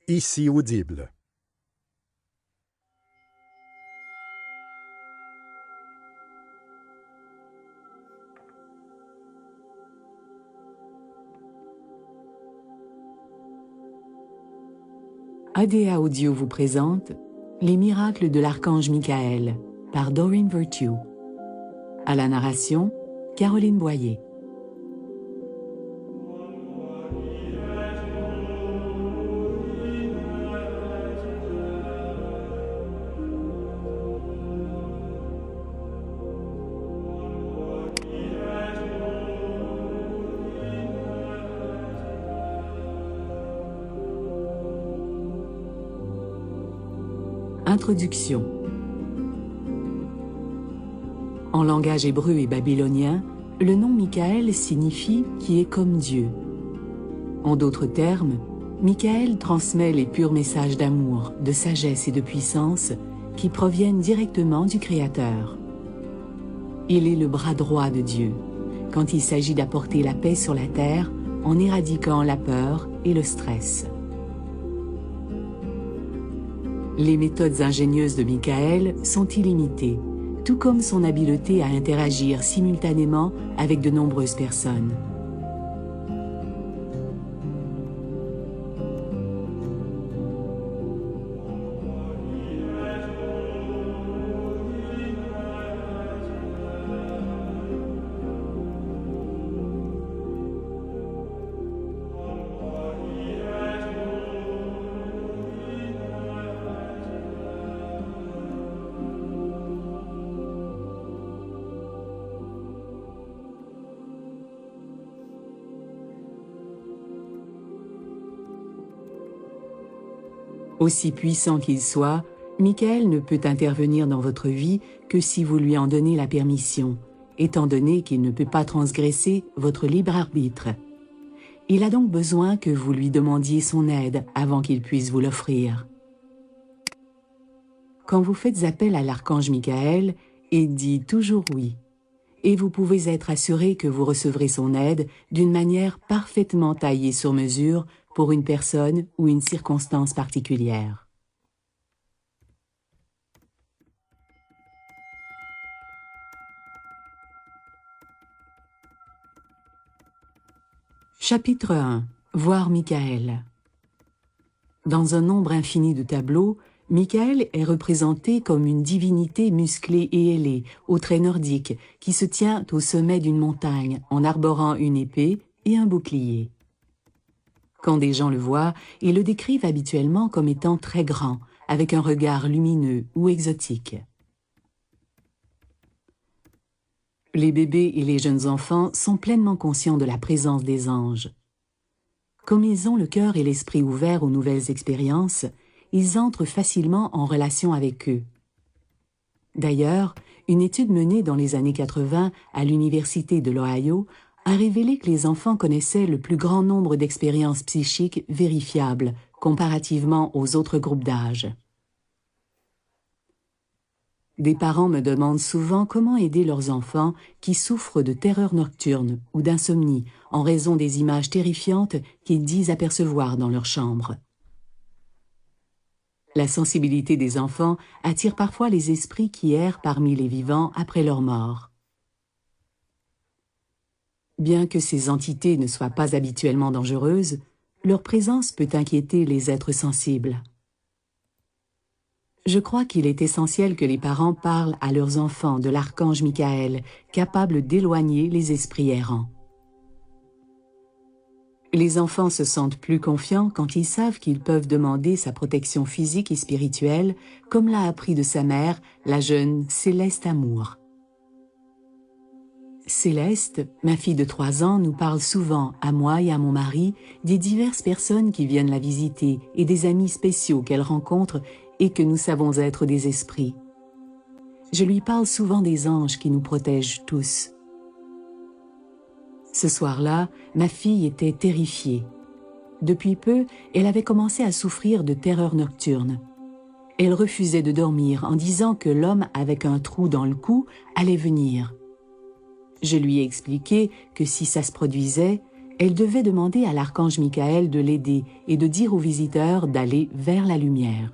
Ici audible. ADA Audio vous présente Les miracles de l'archange Michael par Doreen Virtue. À la narration, Caroline Boyer. Introduction. En langage hébreu et babylonien, le nom Michael signifie « qui est comme Dieu ». En d'autres termes, Michael transmet les purs messages d'amour, de sagesse et de puissance qui proviennent directement du Créateur. Il est le bras droit de Dieu, quand il s'agit d'apporter la paix sur la terre en éradiquant la peur et le stress. Les méthodes ingénieuses de Michael sont illimitées, tout comme son habileté à interagir simultanément avec de nombreuses personnes. Aussi puissant qu'il soit, Michael ne peut intervenir dans votre vie que si vous lui en donnez la permission, étant donné qu'il ne peut pas transgresser votre libre arbitre. Il a donc besoin que vous lui demandiez son aide avant qu'il puisse vous l'offrir. Quand vous faites appel à l'archange Michael, il dit toujours oui, et vous pouvez être assuré que vous recevrez son aide d'une manière parfaitement taillée sur mesure pour une personne ou une circonstance particulière. Chapitre 1. Voir Michael. Dans un nombre infini de tableaux, Michael est représenté comme une divinité musclée et ailée, aux traits nordiques, qui se tient au sommet d'une montagne en arborant une épée et un bouclier. Quand des gens le voient, ils le décrivent habituellement comme étant très grand, avec un regard lumineux ou exotique. Les bébés et les jeunes enfants sont pleinement conscients de la présence des anges. Comme ils ont le cœur et l'esprit ouverts aux nouvelles expériences, ils entrent facilement en relation avec eux. D'ailleurs, une étude menée dans les années 80 à l'Université de l'Ohio a révélé que les enfants connaissaient le plus grand nombre d'expériences psychiques vérifiables comparativement aux autres groupes d'âge. Des parents me demandent souvent comment aider leurs enfants qui souffrent de terreur nocturne ou d'insomnie en raison des images terrifiantes qu'ils disent apercevoir dans leur chambre. La sensibilité des enfants attire parfois les esprits qui errent parmi les vivants après leur mort. Bien que ces entités ne soient pas habituellement dangereuses, leur présence peut inquiéter les êtres sensibles. Je crois qu'il est essentiel que les parents parlent à leurs enfants de l'archange Michael, capable d'éloigner les esprits errants. Les enfants se sentent plus confiants quand ils savent qu'ils peuvent demander sa protection physique et spirituelle, comme l'a appris de sa mère, la jeune Céleste Amour. Céleste, ma fille de 3 ans, nous parle souvent, à moi et à mon mari, des diverses personnes qui viennent la visiter et des amis spéciaux qu'elle rencontre et que nous savons être des esprits. Je lui parle souvent des anges qui nous protègent tous. Ce soir-là, ma fille était terrifiée. Depuis peu, elle avait commencé à souffrir de terreur nocturne. Elle refusait de dormir en disant que l'homme avec un trou dans le cou allait venir. Je lui ai expliqué que si ça se produisait, Elle devait demander à l'archange Michael de l'aider et de dire aux visiteurs d'aller vers la lumière.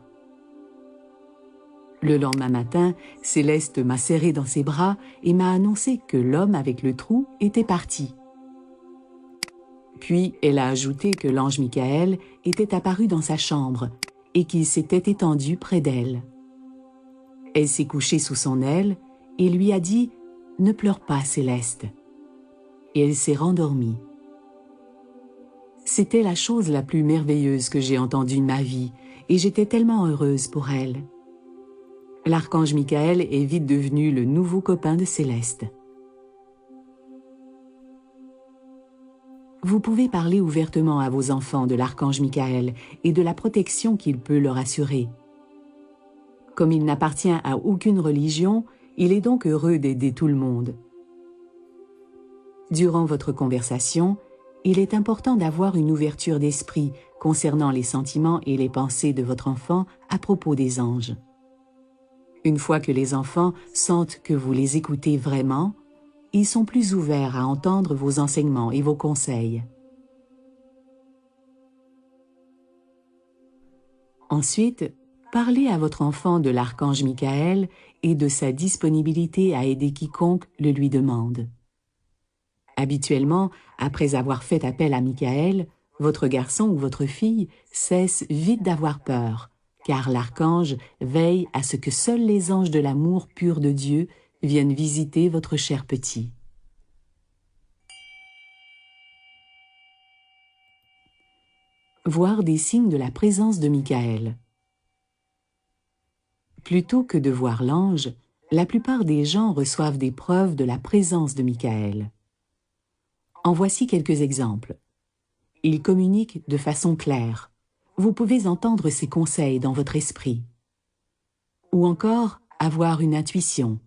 Le lendemain matin, Céleste m'a serré dans ses bras et m'a annoncé que l'homme avec le trou était parti. Puis elle a ajouté que l'ange Michael était apparu dans sa chambre et qu'il s'était étendu près d'elle. Elle s'est couchée sous son aile et lui a dit « Ne pleure pas, Céleste ». Et elle s'est rendormie. C'était la chose la plus merveilleuse que j'ai entendue de ma vie et j'étais tellement heureuse pour elle. L'archange Michael est vite devenu le nouveau copain de Céleste. Vous pouvez parler ouvertement à vos enfants de l'archange Michael et de la protection qu'il peut leur assurer. Comme il n'appartient à aucune religion, il est donc heureux d'aider tout le monde. Durant votre conversation, il est important d'avoir une ouverture d'esprit concernant les sentiments et les pensées de votre enfant à propos des anges. Une fois que les enfants sentent que vous les écoutez vraiment, ils sont plus ouverts à entendre vos enseignements et vos conseils. Ensuite, parlez à votre enfant de l'archange Michael et de sa disponibilité à aider quiconque le lui demande. Habituellement, après avoir fait appel à Michael, votre garçon ou votre fille cesse vite d'avoir peur, car l'archange veille à ce que seuls les anges de l'amour pur de Dieu viennent visiter votre cher petit. Voir des signes de la présence de Michael. Plutôt que de voir l'ange, la plupart des gens reçoivent des preuves de la présence de Michael. En voici quelques exemples. Il communique de façon claire. Vous pouvez entendre ses conseils dans votre esprit. Ou encore, avoir une intuition.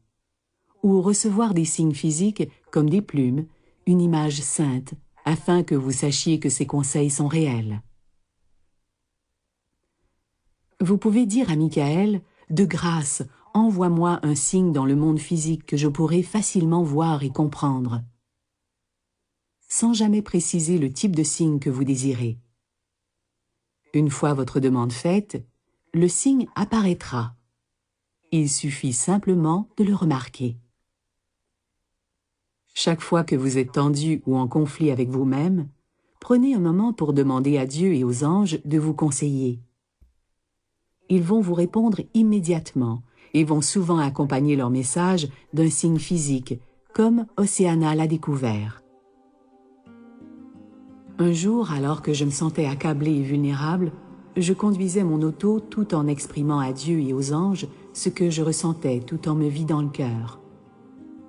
Ou recevoir des signes physiques comme des plumes, une image sainte, afin que vous sachiez que ces conseils sont réels. Vous pouvez dire à Michael, « De grâce, envoie-moi un signe dans le monde physique que je pourrai facilement voir et comprendre. » sans jamais préciser le type de signe que vous désirez. Une fois votre demande faite, le signe apparaîtra. Il suffit simplement de le remarquer. Chaque fois que vous êtes tendu ou en conflit avec vous-même, prenez un moment pour demander à Dieu et aux anges de vous conseiller. Ils vont vous répondre immédiatement et vont souvent accompagner leur message d'un signe physique, comme Océana l'a découvert. Un jour, alors que je me sentais accablé et vulnérable, je conduisais mon auto tout en exprimant à Dieu et aux anges ce que je ressentais tout en me vidant le cœur.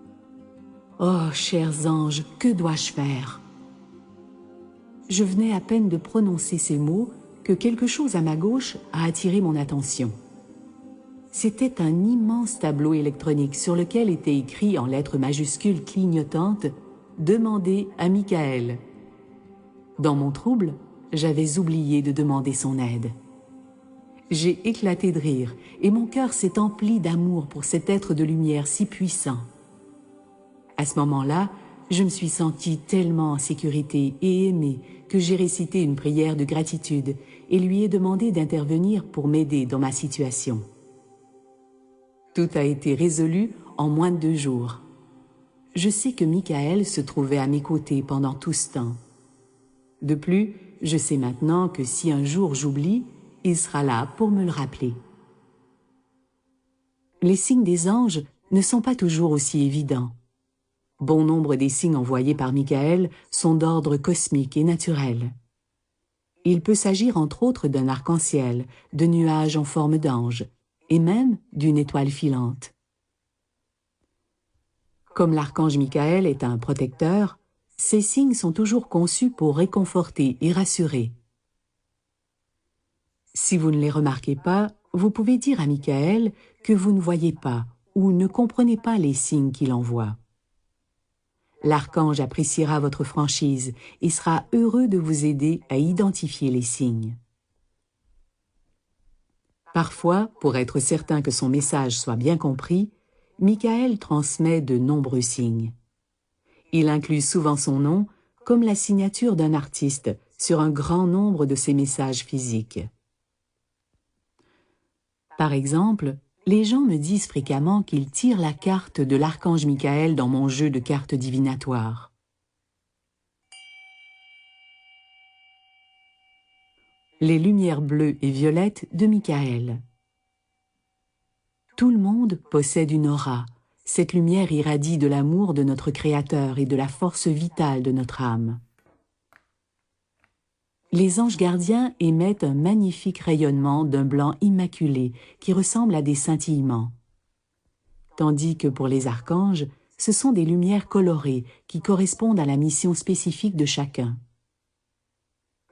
« Oh, chers anges, que dois-je faire ?» Je venais à peine de prononcer ces mots que quelque chose à ma gauche a attiré mon attention. C'était un immense tableau électronique sur lequel était écrit en lettres majuscules clignotantes « Demandez à Michael ». Dans mon trouble, j'avais oublié de demander son aide. J'ai éclaté de rire et mon cœur s'est empli d'amour pour cet être de lumière si puissant. À ce moment-là, je me suis sentie tellement en sécurité et aimée que j'ai récité une prière de gratitude et lui ai demandé d'intervenir pour m'aider dans ma situation. Tout a été résolu en moins de 2 jours. Je sais que Michael se trouvait à mes côtés pendant tout ce temps. De plus, je sais maintenant que si un jour j'oublie, il sera là pour me le rappeler. Les signes des anges ne sont pas toujours aussi évidents. Bon nombre des signes envoyés par Michael sont d'ordre cosmique et naturel. Il peut s'agir entre autres d'un arc-en-ciel, de nuages en forme d'ange, et même d'une étoile filante. Comme l'archange Michael est un protecteur, ces signes sont toujours conçus pour réconforter et rassurer. Si vous ne les remarquez pas, vous pouvez dire à Michael que vous ne voyez pas ou ne comprenez pas les signes qu'il envoie. L'archange appréciera votre franchise et sera heureux de vous aider à identifier les signes. Parfois, pour être certain que son message soit bien compris, Michael transmet de nombreux signes. Il inclut souvent son nom, comme la signature d'un artiste sur un grand nombre de ses messages physiques. Par exemple, les gens me disent fréquemment qu'ils tirent la carte de l'archange Michael dans mon jeu de cartes divinatoires. Les lumières bleues et violettes de Michael. Tout le monde possède une aura. Cette lumière irradie de l'amour de notre Créateur et de la force vitale de notre âme. Les anges gardiens émettent un magnifique rayonnement d'un blanc immaculé qui ressemble à des scintillements. Tandis que pour les archanges, ce sont des lumières colorées qui correspondent à la mission spécifique de chacun.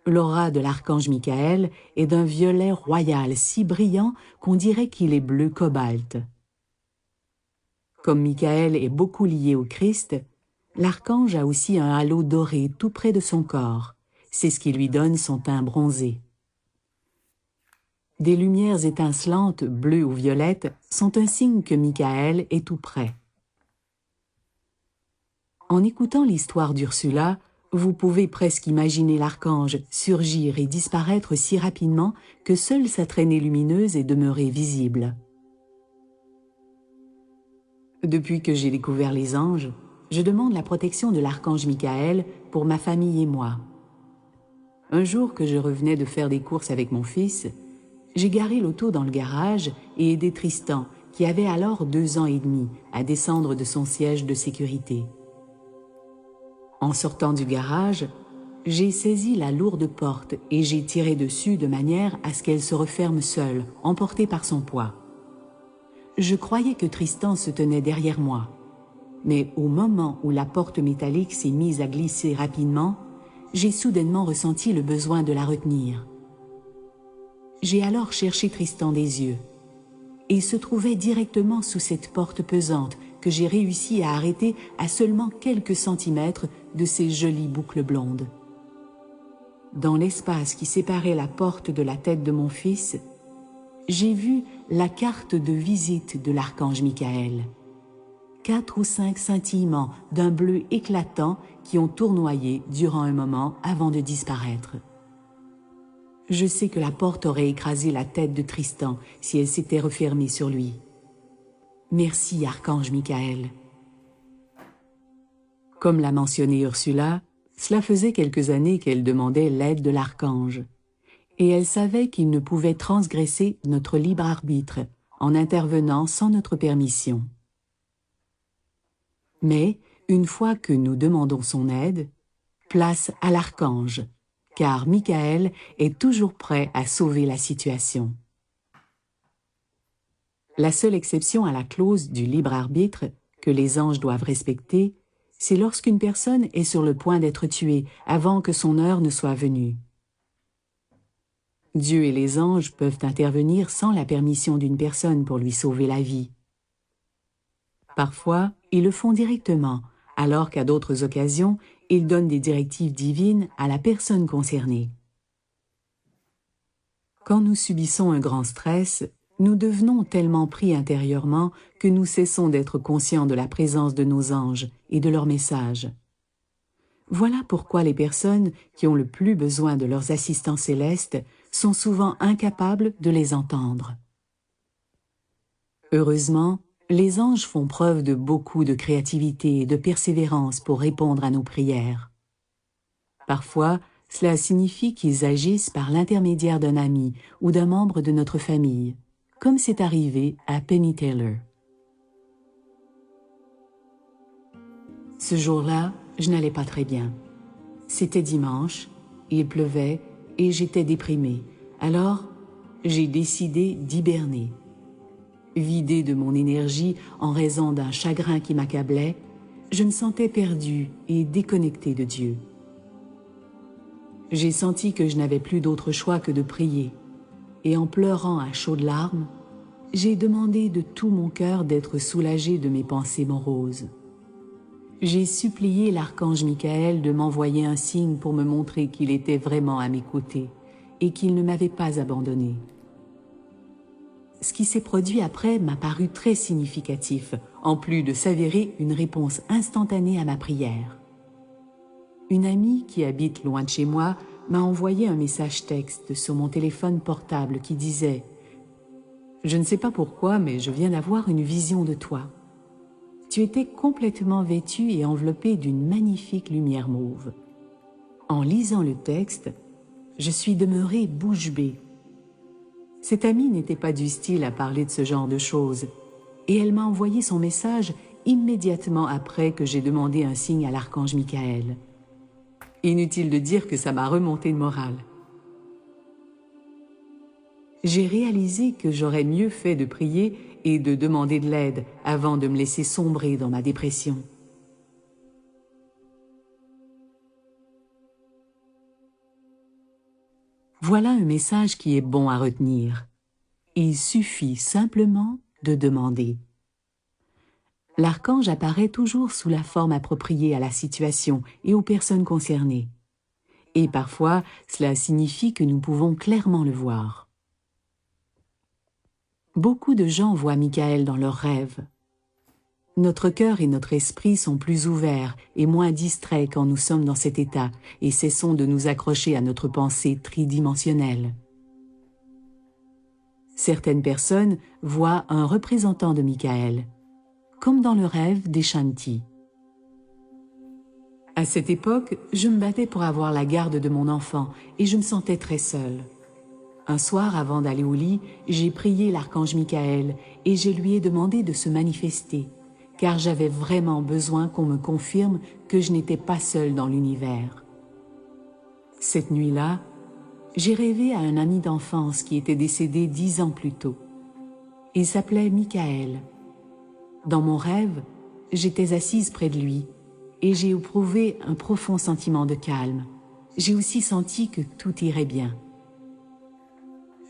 L'aura de l'archange Michael est d'un violet royal si brillant qu'on dirait qu'il est bleu cobalt. Comme Michael est beaucoup lié au Christ, l'archange a aussi un halo doré tout près de son corps. C'est ce qui lui donne son teint bronzé. Des lumières étincelantes, bleues ou violettes, sont un signe que Michael est tout près. En écoutant l'histoire d'Ursula, vous pouvez presque imaginer l'archange surgir et disparaître si rapidement que seule sa traînée lumineuse est demeurée visible. Depuis que j'ai découvert les anges, je demande la protection de l'archange Michael pour ma famille et moi. Un jour que je revenais de faire des courses avec mon fils, j'ai garé l'auto dans le garage et aidé Tristan, qui avait alors 2 ans et demi, à descendre de son siège de sécurité. En sortant du garage, j'ai saisi la lourde porte et j'ai tiré dessus de manière à ce qu'elle se referme seule, emportée par son poids. Je croyais que Tristan se tenait derrière moi, mais au moment où la porte métallique s'est mise à glisser rapidement, j'ai soudainement ressenti le besoin de la retenir. J'ai alors cherché Tristan des yeux. Il se trouvait directement sous cette porte pesante que j'ai réussi à arrêter à seulement quelques centimètres de ses jolies boucles blondes. Dans l'espace qui séparait la porte de la tête de mon fils, j'ai vu la carte de visite de l'archange Michael. 4 ou 5 scintillements d'un bleu éclatant qui ont tournoyé durant un moment avant de disparaître. Je sais que la porte aurait écrasé la tête de Tristan si elle s'était refermée sur lui. Merci, archange Michael. Comme l'a mentionné Ursula, cela faisait quelques années qu'elle demandait l'aide de l'archange, et elle savait qu'il ne pouvait transgresser notre libre arbitre en intervenant sans notre permission. Mais, une fois que nous demandons son aide, place à l'archange, car Michael est toujours prêt à sauver la situation. La seule exception à la clause du libre arbitre que les anges doivent respecter, c'est lorsqu'une personne est sur le point d'être tuée avant que son heure ne soit venue. Dieu et les anges peuvent intervenir sans la permission d'une personne pour lui sauver la vie. Parfois, ils le font directement, alors qu'à d'autres occasions, ils donnent des directives divines à la personne concernée. Quand nous subissons un grand stress, nous devenons tellement pris intérieurement que nous cessons d'être conscients de la présence de nos anges et de leurs messages. Voilà pourquoi les personnes qui ont le plus besoin de leurs assistants célestes sont souvent incapables de les entendre. Heureusement, les anges font preuve de beaucoup de créativité et de persévérance pour répondre à nos prières. Parfois, cela signifie qu'ils agissent par l'intermédiaire d'un ami ou d'un membre de notre famille, comme c'est arrivé à Penny Taylor. Ce jour-là, je n'allais pas très bien. C'était dimanche, il pleuvait et j'étais déprimée. Alors, j'ai décidé d'hiberner. Vidée de mon énergie en raison d'un chagrin qui m'accablait, je me sentais perdue et déconnectée de Dieu. J'ai senti que je n'avais plus d'autre choix que de prier, et en pleurant à chaudes larmes, j'ai demandé de tout mon cœur d'être soulagée de mes pensées moroses. J'ai supplié l'archange Michael de m'envoyer un signe pour me montrer qu'il était vraiment à mes côtés et qu'il ne m'avait pas abandonnée. Ce qui s'est produit après m'a paru très significatif, en plus de s'avérer une réponse instantanée à ma prière. Une amie qui habite loin de chez moi m'a envoyé un message texte sur mon téléphone portable qui disait « Je ne sais pas pourquoi, mais je viens d'avoir une vision de toi. Tu étais complètement vêtue et enveloppée d'une magnifique lumière mauve. En lisant le texte, je suis demeurée bouche bée. Cette amie n'était pas du style à parler de ce genre de choses, et elle m'a envoyé son message immédiatement après que j'ai demandé un signe à l'archange Michael. Inutile de dire que ça m'a remonté le moral. J'ai réalisé que j'aurais mieux fait de prier et de demander de l'aide avant de me laisser sombrer dans ma dépression. Voilà un message qui est bon à retenir. Il suffit simplement de demander. L'archange apparaît toujours sous la forme appropriée à la situation et aux personnes concernées. Et parfois, cela signifie que nous pouvons clairement le voir. Beaucoup de gens voient Michael dans leurs rêves. Notre cœur et notre esprit sont plus ouverts et moins distraits quand nous sommes dans cet état et cessons de nous accrocher à notre pensée tridimensionnelle. Certaines personnes voient un représentant de Michael, comme dans le rêve des Shanti. À cette époque, je me battais pour avoir la garde de mon enfant et je me sentais très seule. Un soir, avant d'aller au lit, j'ai prié l'archange Michael et je lui ai demandé de se manifester, car j'avais vraiment besoin qu'on me confirme que je n'étais pas seule dans l'univers. Cette nuit-là, j'ai rêvé à un ami d'enfance qui était décédé 10 ans plus tôt. Il s'appelait Michael. Dans mon rêve, j'étais assise près de lui et j'ai éprouvé un profond sentiment de calme. J'ai aussi senti que tout irait bien.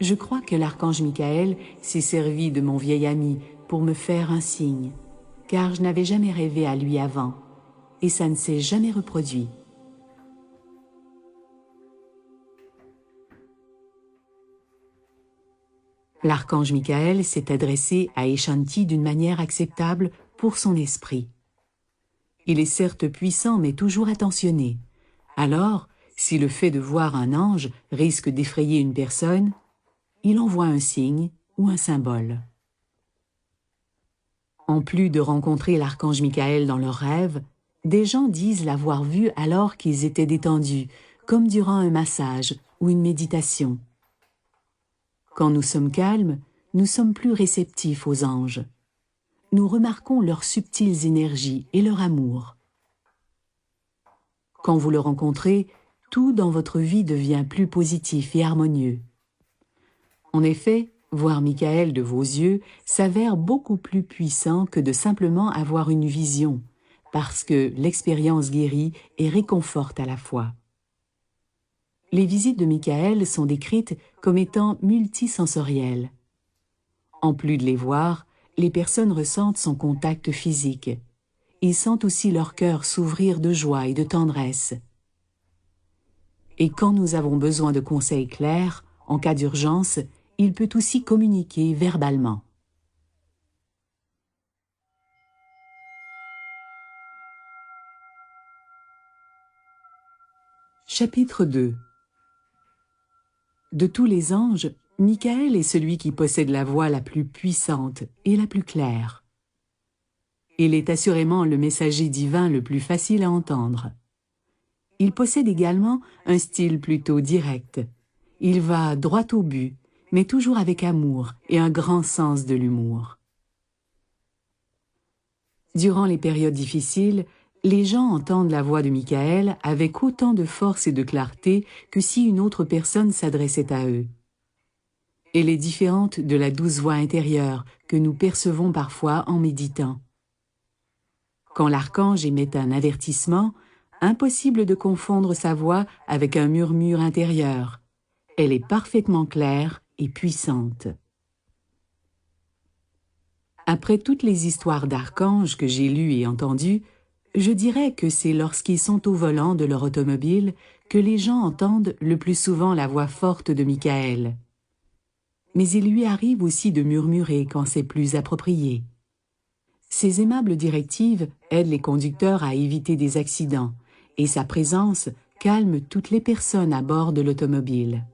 Je crois que l'archange Michael s'est servi de mon vieil ami pour me faire un signe, car je n'avais jamais rêvé à lui avant, et ça ne s'est jamais reproduit. L'archange Michael s'est adressé à Eshanti d'une manière acceptable pour son esprit. Il est certes puissant mais toujours attentionné. Alors, si le fait de voir un ange risque d'effrayer une personne, il envoie un signe ou un symbole. En plus de rencontrer l'archange Michael dans leurs rêves, des gens disent l'avoir vu alors qu'ils étaient détendus, comme durant un massage ou une méditation. Quand nous sommes calmes, nous sommes plus réceptifs aux anges. Nous remarquons leurs subtiles énergies et leur amour. Quand vous le rencontrez, tout dans votre vie devient plus positif et harmonieux. En effet, voir Michael de vos yeux s'avère beaucoup plus puissant que de simplement avoir une vision, parce que l'expérience guérit et réconforte à la fois. Les visites de Michael sont décrites comme étant multisensorielles. En plus de les voir, les personnes ressentent son contact physique. Ils sentent aussi leur cœur s'ouvrir de joie et de tendresse. Et quand nous avons besoin de conseils clairs, en cas d'urgence, il peut aussi communiquer verbalement. Chapitre 2. De tous les anges, Michael est celui qui possède la voix la plus puissante et la plus claire. Il est assurément le messager divin le plus facile à entendre. Il possède également un style plutôt direct. Il va droit au but, mais toujours avec amour et un grand sens de l'humour. Durant les périodes difficiles, les gens entendent la voix de Michael avec autant de force et de clarté que si une autre personne s'adressait à eux. Elle est différente de la douce voix intérieure que nous percevons parfois en méditant. Quand l'archange émet un avertissement, impossible de confondre sa voix avec un murmure intérieur. Elle est parfaitement claire et puissante. Après toutes les histoires d'archanges que j'ai lues et entendues, je dirais que c'est lorsqu'ils sont au volant de leur automobile que les gens entendent le plus souvent la voix forte de Michael. Mais il lui arrive aussi de murmurer quand c'est plus approprié. Ces aimables directives aident les conducteurs à éviter des accidents et sa présence calme toutes les personnes à bord de l'automobile.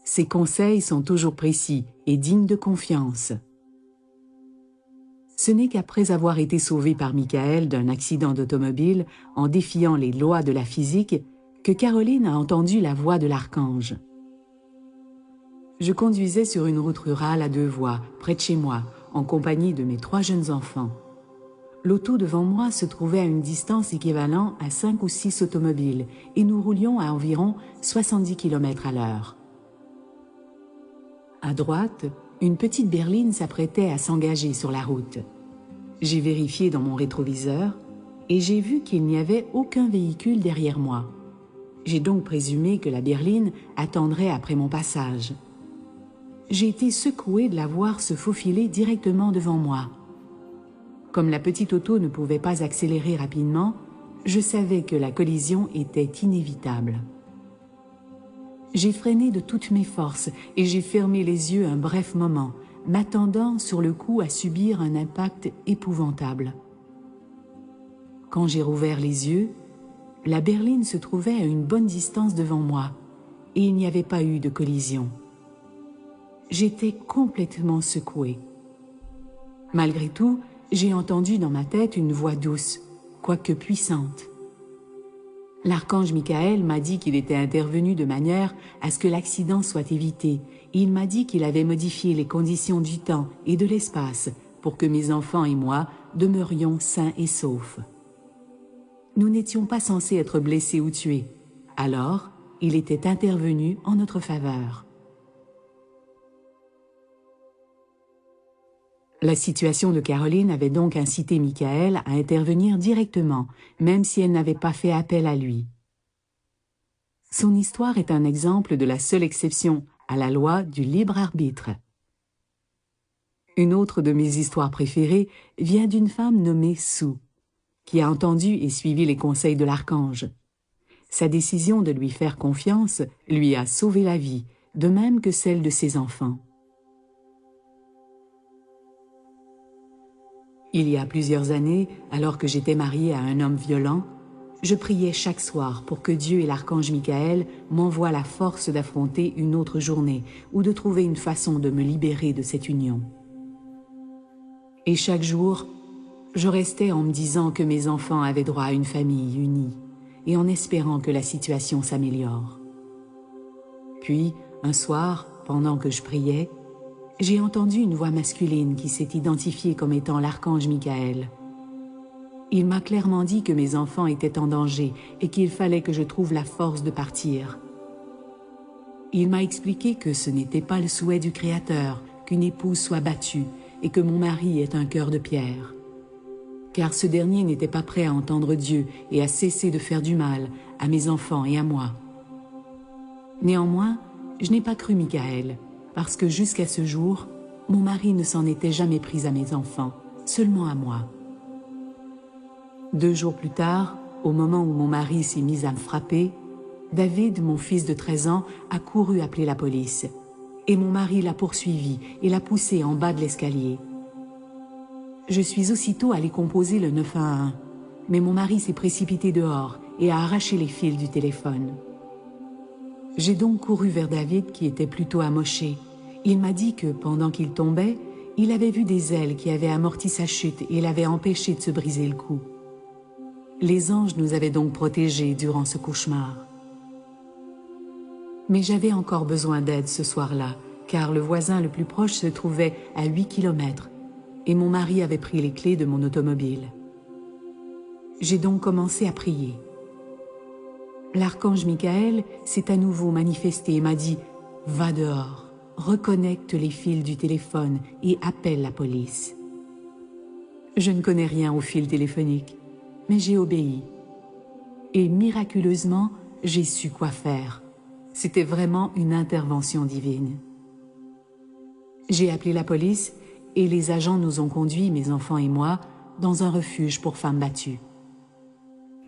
Ses conseils sont toujours précis et dignes de confiance. Ce n'est qu'après avoir été sauvé par Michael d'un accident d'automobile en défiant les lois de la physique que Caroline a entendu la voix de l'archange. Je conduisais sur une route rurale à 2 voies, près de chez moi, en compagnie de mes 3 jeunes enfants. L'auto devant moi se trouvait à une distance équivalente à 5 ou 6 automobiles et nous roulions à environ 70 km à l'heure. À droite, une petite berline s'apprêtait à s'engager sur la route. J'ai vérifié dans mon rétroviseur et j'ai vu qu'il n'y avait aucun véhicule derrière moi. J'ai donc présumé que la berline attendrait après mon passage. J'ai été secouée de la voir se faufiler directement devant moi. Comme la petite auto ne pouvait pas accélérer rapidement, je savais que la collision était inévitable. J'ai freiné de toutes mes forces et j'ai fermé les yeux un bref moment, m'attendant sur le coup à subir un impact épouvantable. Quand j'ai rouvert les yeux, la berline se trouvait à une bonne distance devant moi et il n'y avait pas eu de collision. J'étais complètement secouée. Malgré tout, j'ai entendu dans ma tête une voix douce, quoique puissante. L'archange Michael m'a dit qu'il était intervenu de manière à ce que l'accident soit évité. Il m'a dit qu'il avait modifié les conditions du temps et de l'espace pour que mes enfants et moi demeurions sains et saufs. Nous n'étions pas censés être blessés ou tués. Alors, il était intervenu en notre faveur. La situation de Caroline avait donc incité Michael à intervenir directement, même si elle n'avait pas fait appel à lui. Son histoire est un exemple de la seule exception à la loi du libre arbitre. Une autre de mes histoires préférées vient d'une femme nommée Sue, qui a entendu et suivi les conseils de l'archange. Sa décision de lui faire confiance lui a sauvé la vie, de même que celle de ses enfants. Il y a plusieurs années, alors que j'étais mariée à un homme violent, je priais chaque soir pour que Dieu et l'archange Michael m'envoient la force d'affronter une autre journée ou de trouver une façon de me libérer de cette union. Et chaque jour, je restais en me disant que mes enfants avaient droit à une famille unie et en espérant que la situation s'améliore. Puis, un soir, pendant que je priais, j'ai entendu une voix masculine qui s'est identifiée comme étant l'archange Michael. Il m'a clairement dit que mes enfants étaient en danger et qu'il fallait que je trouve la force de partir. Il m'a expliqué que ce n'était pas le souhait du Créateur qu'une épouse soit battue et que mon mari ait un cœur de pierre. Car ce dernier n'était pas prêt à entendre Dieu et à cesser de faire du mal à mes enfants et à moi. Néanmoins, je n'ai pas cru Michael, parce que jusqu'à ce jour, mon mari ne s'en était jamais pris à mes enfants, seulement à moi. 2 jours plus tard, au moment où mon mari s'est mis à me frapper, David, mon fils de 13 ans, a couru appeler la police. Et mon mari l'a poursuivi et l'a poussé en bas de l'escalier. Je suis aussitôt allée composer le 911, mais mon mari s'est précipité dehors et a arraché les fils du téléphone. J'ai donc couru vers David qui était plutôt amoché. Il m'a dit que pendant qu'il tombait, il avait vu des ailes qui avaient amorti sa chute et l'avaient empêché de se briser le cou. Les anges nous avaient donc protégés durant ce cauchemar. Mais j'avais encore besoin d'aide ce soir-là, car le voisin le plus proche se trouvait à 8 km et mon mari avait pris les clés de mon automobile. J'ai donc commencé à prier. L'archange Michael s'est à nouveau manifesté et m'a dit « Va dehors, reconnecte les fils du téléphone et appelle la police. » Je ne connais rien aux fils téléphoniques, mais j'ai obéi. Et miraculeusement, j'ai su quoi faire. C'était vraiment une intervention divine. J'ai appelé la police et les agents nous ont conduits, mes enfants et moi, dans un refuge pour femmes battues.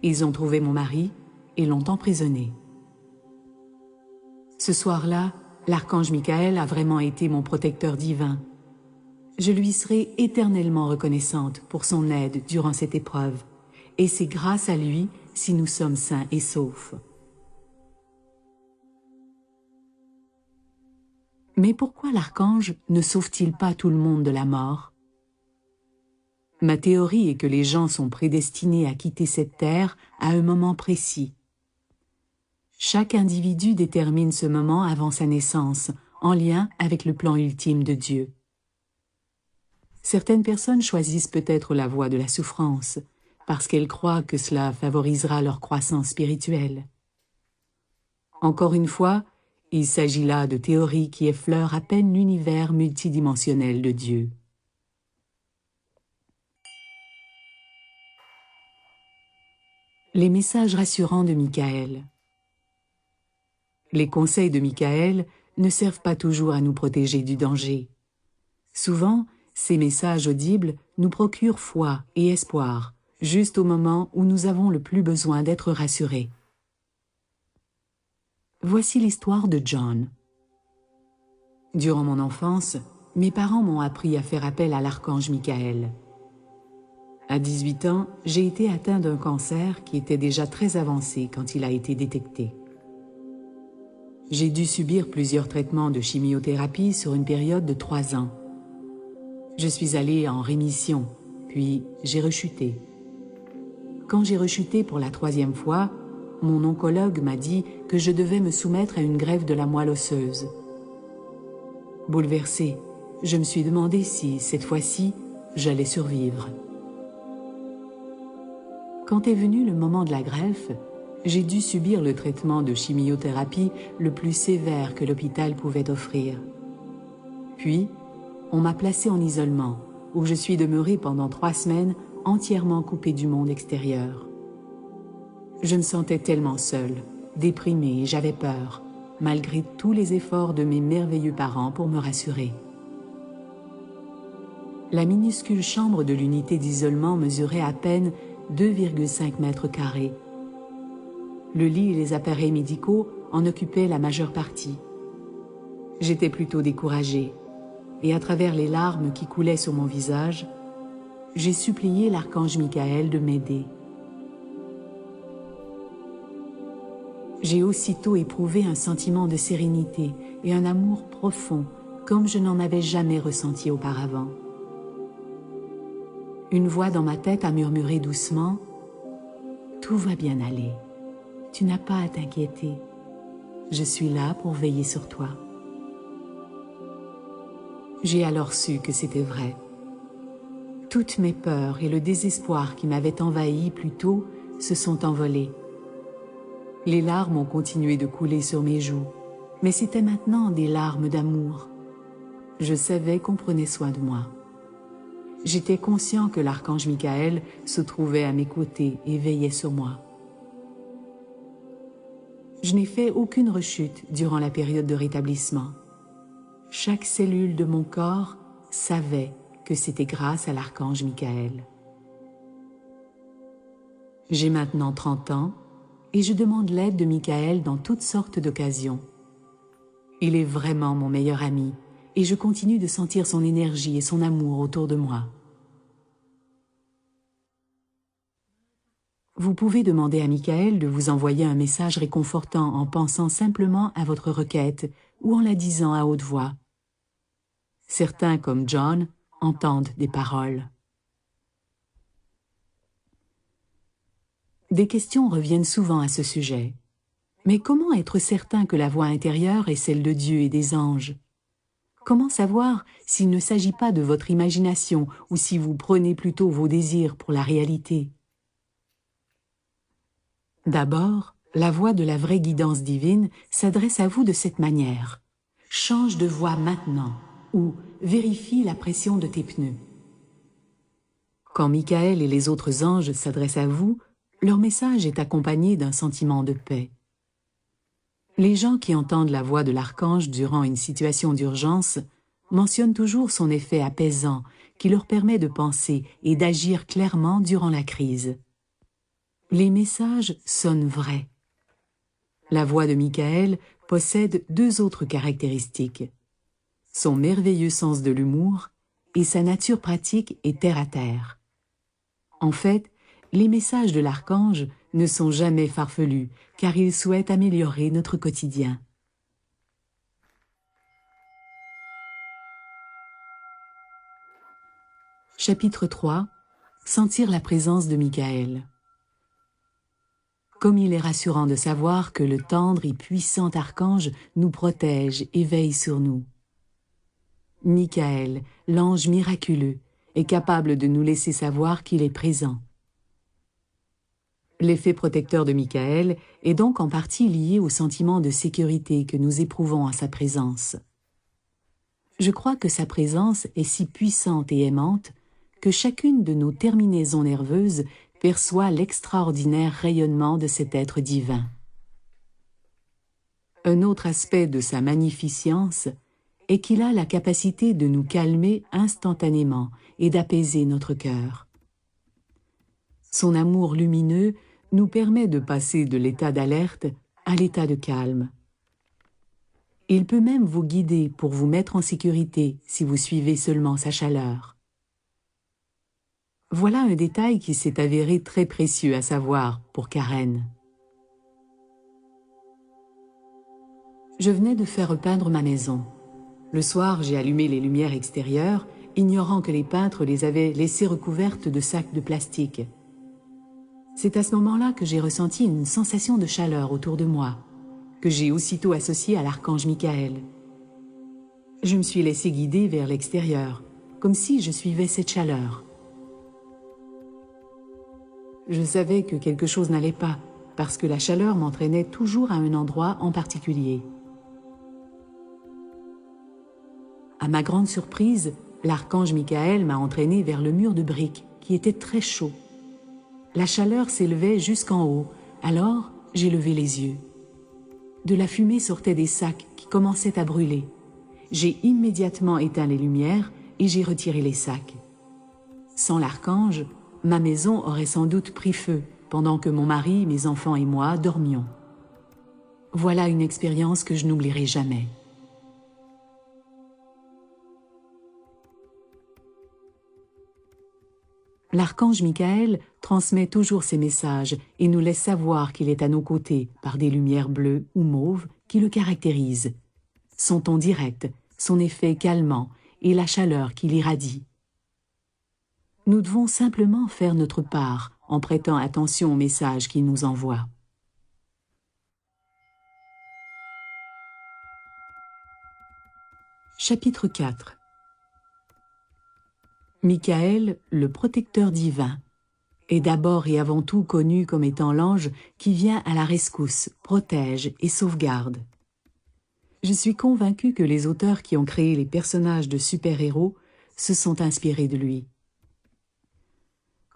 Ils ont trouvé mon mari et l'ont emprisonné. Ce soir-là, l'archange Michael a vraiment été mon protecteur divin. Je lui serai éternellement reconnaissante pour son aide durant cette épreuve, et c'est grâce à lui si nous sommes sains et saufs. Mais pourquoi l'archange ne sauve-t-il pas tout le monde de la mort? Ma théorie est que les gens sont prédestinés à quitter cette terre à un moment précis. Chaque individu détermine ce moment avant sa naissance, en lien avec le plan ultime de Dieu. Certaines personnes choisissent peut-être la voie de la souffrance, parce qu'elles croient que cela favorisera leur croissance spirituelle. Encore une fois, il s'agit là de théories qui effleurent à peine l'univers multidimensionnel de Dieu. Les messages rassurants de Michael. Les conseils de Michael ne servent pas toujours à nous protéger du danger. Souvent, ces messages audibles nous procurent foi et espoir, juste au moment où nous avons le plus besoin d'être rassurés. Voici l'histoire de John. Durant mon enfance, mes parents m'ont appris à faire appel à l'archange Michael. À 18 ans, j'ai été atteint d'un cancer qui était déjà très avancé quand il a été détecté. J'ai dû subir plusieurs traitements de chimiothérapie sur une période de 3 ans. Je suis allée en rémission, puis j'ai rechuté. Quand j'ai rechuté pour la 3e fois, mon oncologue m'a dit que je devais me soumettre à une greffe de la moelle osseuse. Bouleversée, je me suis demandé si, cette fois-ci, j'allais survivre. Quand est venu le moment de la greffe, j'ai dû subir le traitement de chimiothérapie le plus sévère que l'hôpital pouvait offrir. Puis, on m'a placée en isolement, où je suis demeurée pendant 3 semaines entièrement coupée du monde extérieur. Je me sentais tellement seule, déprimée et j'avais peur, malgré tous les efforts de mes merveilleux parents pour me rassurer. La minuscule chambre de l'unité d'isolement mesurait à peine 2,5 mètres carrés. Le lit et les appareils médicaux en occupaient la majeure partie. J'étais plutôt découragée, et à travers les larmes qui coulaient sur mon visage, j'ai supplié l'archange Michael de m'aider. J'ai aussitôt éprouvé un sentiment de sérénité et un amour profond, comme je n'en avais jamais ressenti auparavant. Une voix dans ma tête a murmuré doucement « Tout va bien aller. Tu n'as pas à t'inquiéter. Je suis là pour veiller sur toi. » J'ai alors su que c'était vrai. Toutes mes peurs et le désespoir qui m'avaient envahi plus tôt se sont envolés. Les larmes ont continué de couler sur mes joues, mais c'étaient maintenant des larmes d'amour. Je savais qu'on prenait soin de moi. J'étais conscient que l'archange Michael se trouvait à mes côtés et veillait sur moi. Je n'ai fait aucune rechute durant la période de rétablissement. Chaque cellule de mon corps savait que c'était grâce à l'archange Michael. J'ai maintenant 30 ans et je demande l'aide de Michael dans toutes sortes d'occasions. Il est vraiment mon meilleur ami et je continue de sentir son énergie et son amour autour de moi. Vous pouvez demander à Michael de vous envoyer un message réconfortant en pensant simplement à votre requête ou en la disant à haute voix. Certains, comme John, entendent des paroles. Des questions reviennent souvent à ce sujet. Mais comment être certain que la voix intérieure est celle de Dieu et des anges? Comment savoir s'il ne s'agit pas de votre imagination ou si vous prenez plutôt vos désirs pour la réalité? D'abord, la voix de la vraie guidance divine s'adresse à vous de cette manière. « Change de voix maintenant » ou « Vérifie la pression de tes pneus ». Quand Michael et les autres anges s'adressent à vous, leur message est accompagné d'un sentiment de paix. Les gens qui entendent la voix de l'archange durant une situation d'urgence mentionnent toujours son effet apaisant qui leur permet de penser et d'agir clairement durant la crise. Les messages sonnent vrais. La voix de Michael possède 2 autres caractéristiques. Son merveilleux sens de l'humour et sa nature pratique et terre-à-terre. En fait, les messages de l'archange ne sont jamais farfelus, car ils souhaitent améliorer notre quotidien. Chapitre 3. Sentir la présence de Michael. Comme il est rassurant de savoir que le tendre et puissant archange nous protège et veille sur nous. Michael, l'ange miraculeux, est capable de nous laisser savoir qu'il est présent. L'effet protecteur de Michael est donc en partie lié au sentiment de sécurité que nous éprouvons à sa présence. Je crois que sa présence est si puissante et aimante que chacune de nos terminaisons nerveuses perçoit l'extraordinaire rayonnement de cet être divin. Un autre aspect de sa magnificence est qu'il a la capacité de nous calmer instantanément et d'apaiser notre cœur. Son amour lumineux nous permet de passer de l'état d'alerte à l'état de calme. Il peut même vous guider pour vous mettre en sécurité si vous suivez seulement sa chaleur. Voilà un détail qui s'est avéré très précieux à savoir pour Karen. Je venais de faire repeindre ma maison. Le soir, j'ai allumé les lumières extérieures, ignorant que les peintres les avaient laissées recouvertes de sacs de plastique. C'est à ce moment-là que j'ai ressenti une sensation de chaleur autour de moi, que j'ai aussitôt associée à l'archange Michael. Je me suis laissé guider vers l'extérieur, comme si je suivais cette chaleur. Je savais que quelque chose n'allait pas, parce que la chaleur m'entraînait toujours à un endroit en particulier. À ma grande surprise, l'archange Michael m'a entraîné vers le mur de briques, qui était très chaud. La chaleur s'élevait jusqu'en haut, alors j'ai levé les yeux. De la fumée sortait des sacs qui commençaient à brûler. J'ai immédiatement éteint les lumières et j'ai retiré les sacs. Sans l'archange, ma maison aurait sans doute pris feu pendant que mon mari, mes enfants et moi dormions. Voilà une expérience que je n'oublierai jamais. L'archange Michael transmet toujours ses messages et nous laisse savoir qu'il est à nos côtés par des lumières bleues ou mauves qui le caractérisent. Son ton direct, son effet calmant et la chaleur qu'il irradie. Nous devons simplement faire notre part en prêtant attention aux messages qu'il nous envoie. Chapitre 4. Michael, le protecteur divin, est d'abord et avant tout connu comme étant l'ange qui vient à la rescousse, protège et sauvegarde. Je suis convaincue que les auteurs qui ont créé les personnages de super-héros se sont inspirés de lui.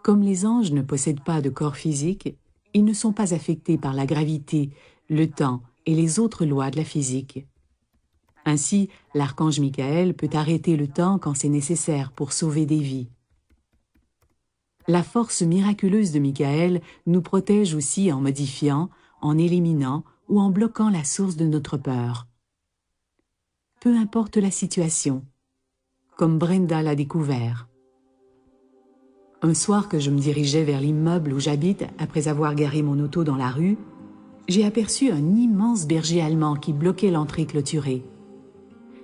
Comme les anges ne possèdent pas de corps physique, ils ne sont pas affectés par la gravité, le temps et les autres lois de la physique. Ainsi, l'archange Michael peut arrêter le temps quand c'est nécessaire pour sauver des vies. La force miraculeuse de Michael nous protège aussi en modifiant, en éliminant ou en bloquant la source de notre peur. Peu importe la situation, comme Brenda l'a découvert. Un soir que je me dirigeais vers l'immeuble où j'habite après avoir garé mon auto dans la rue, j'ai aperçu un immense berger allemand qui bloquait l'entrée clôturée.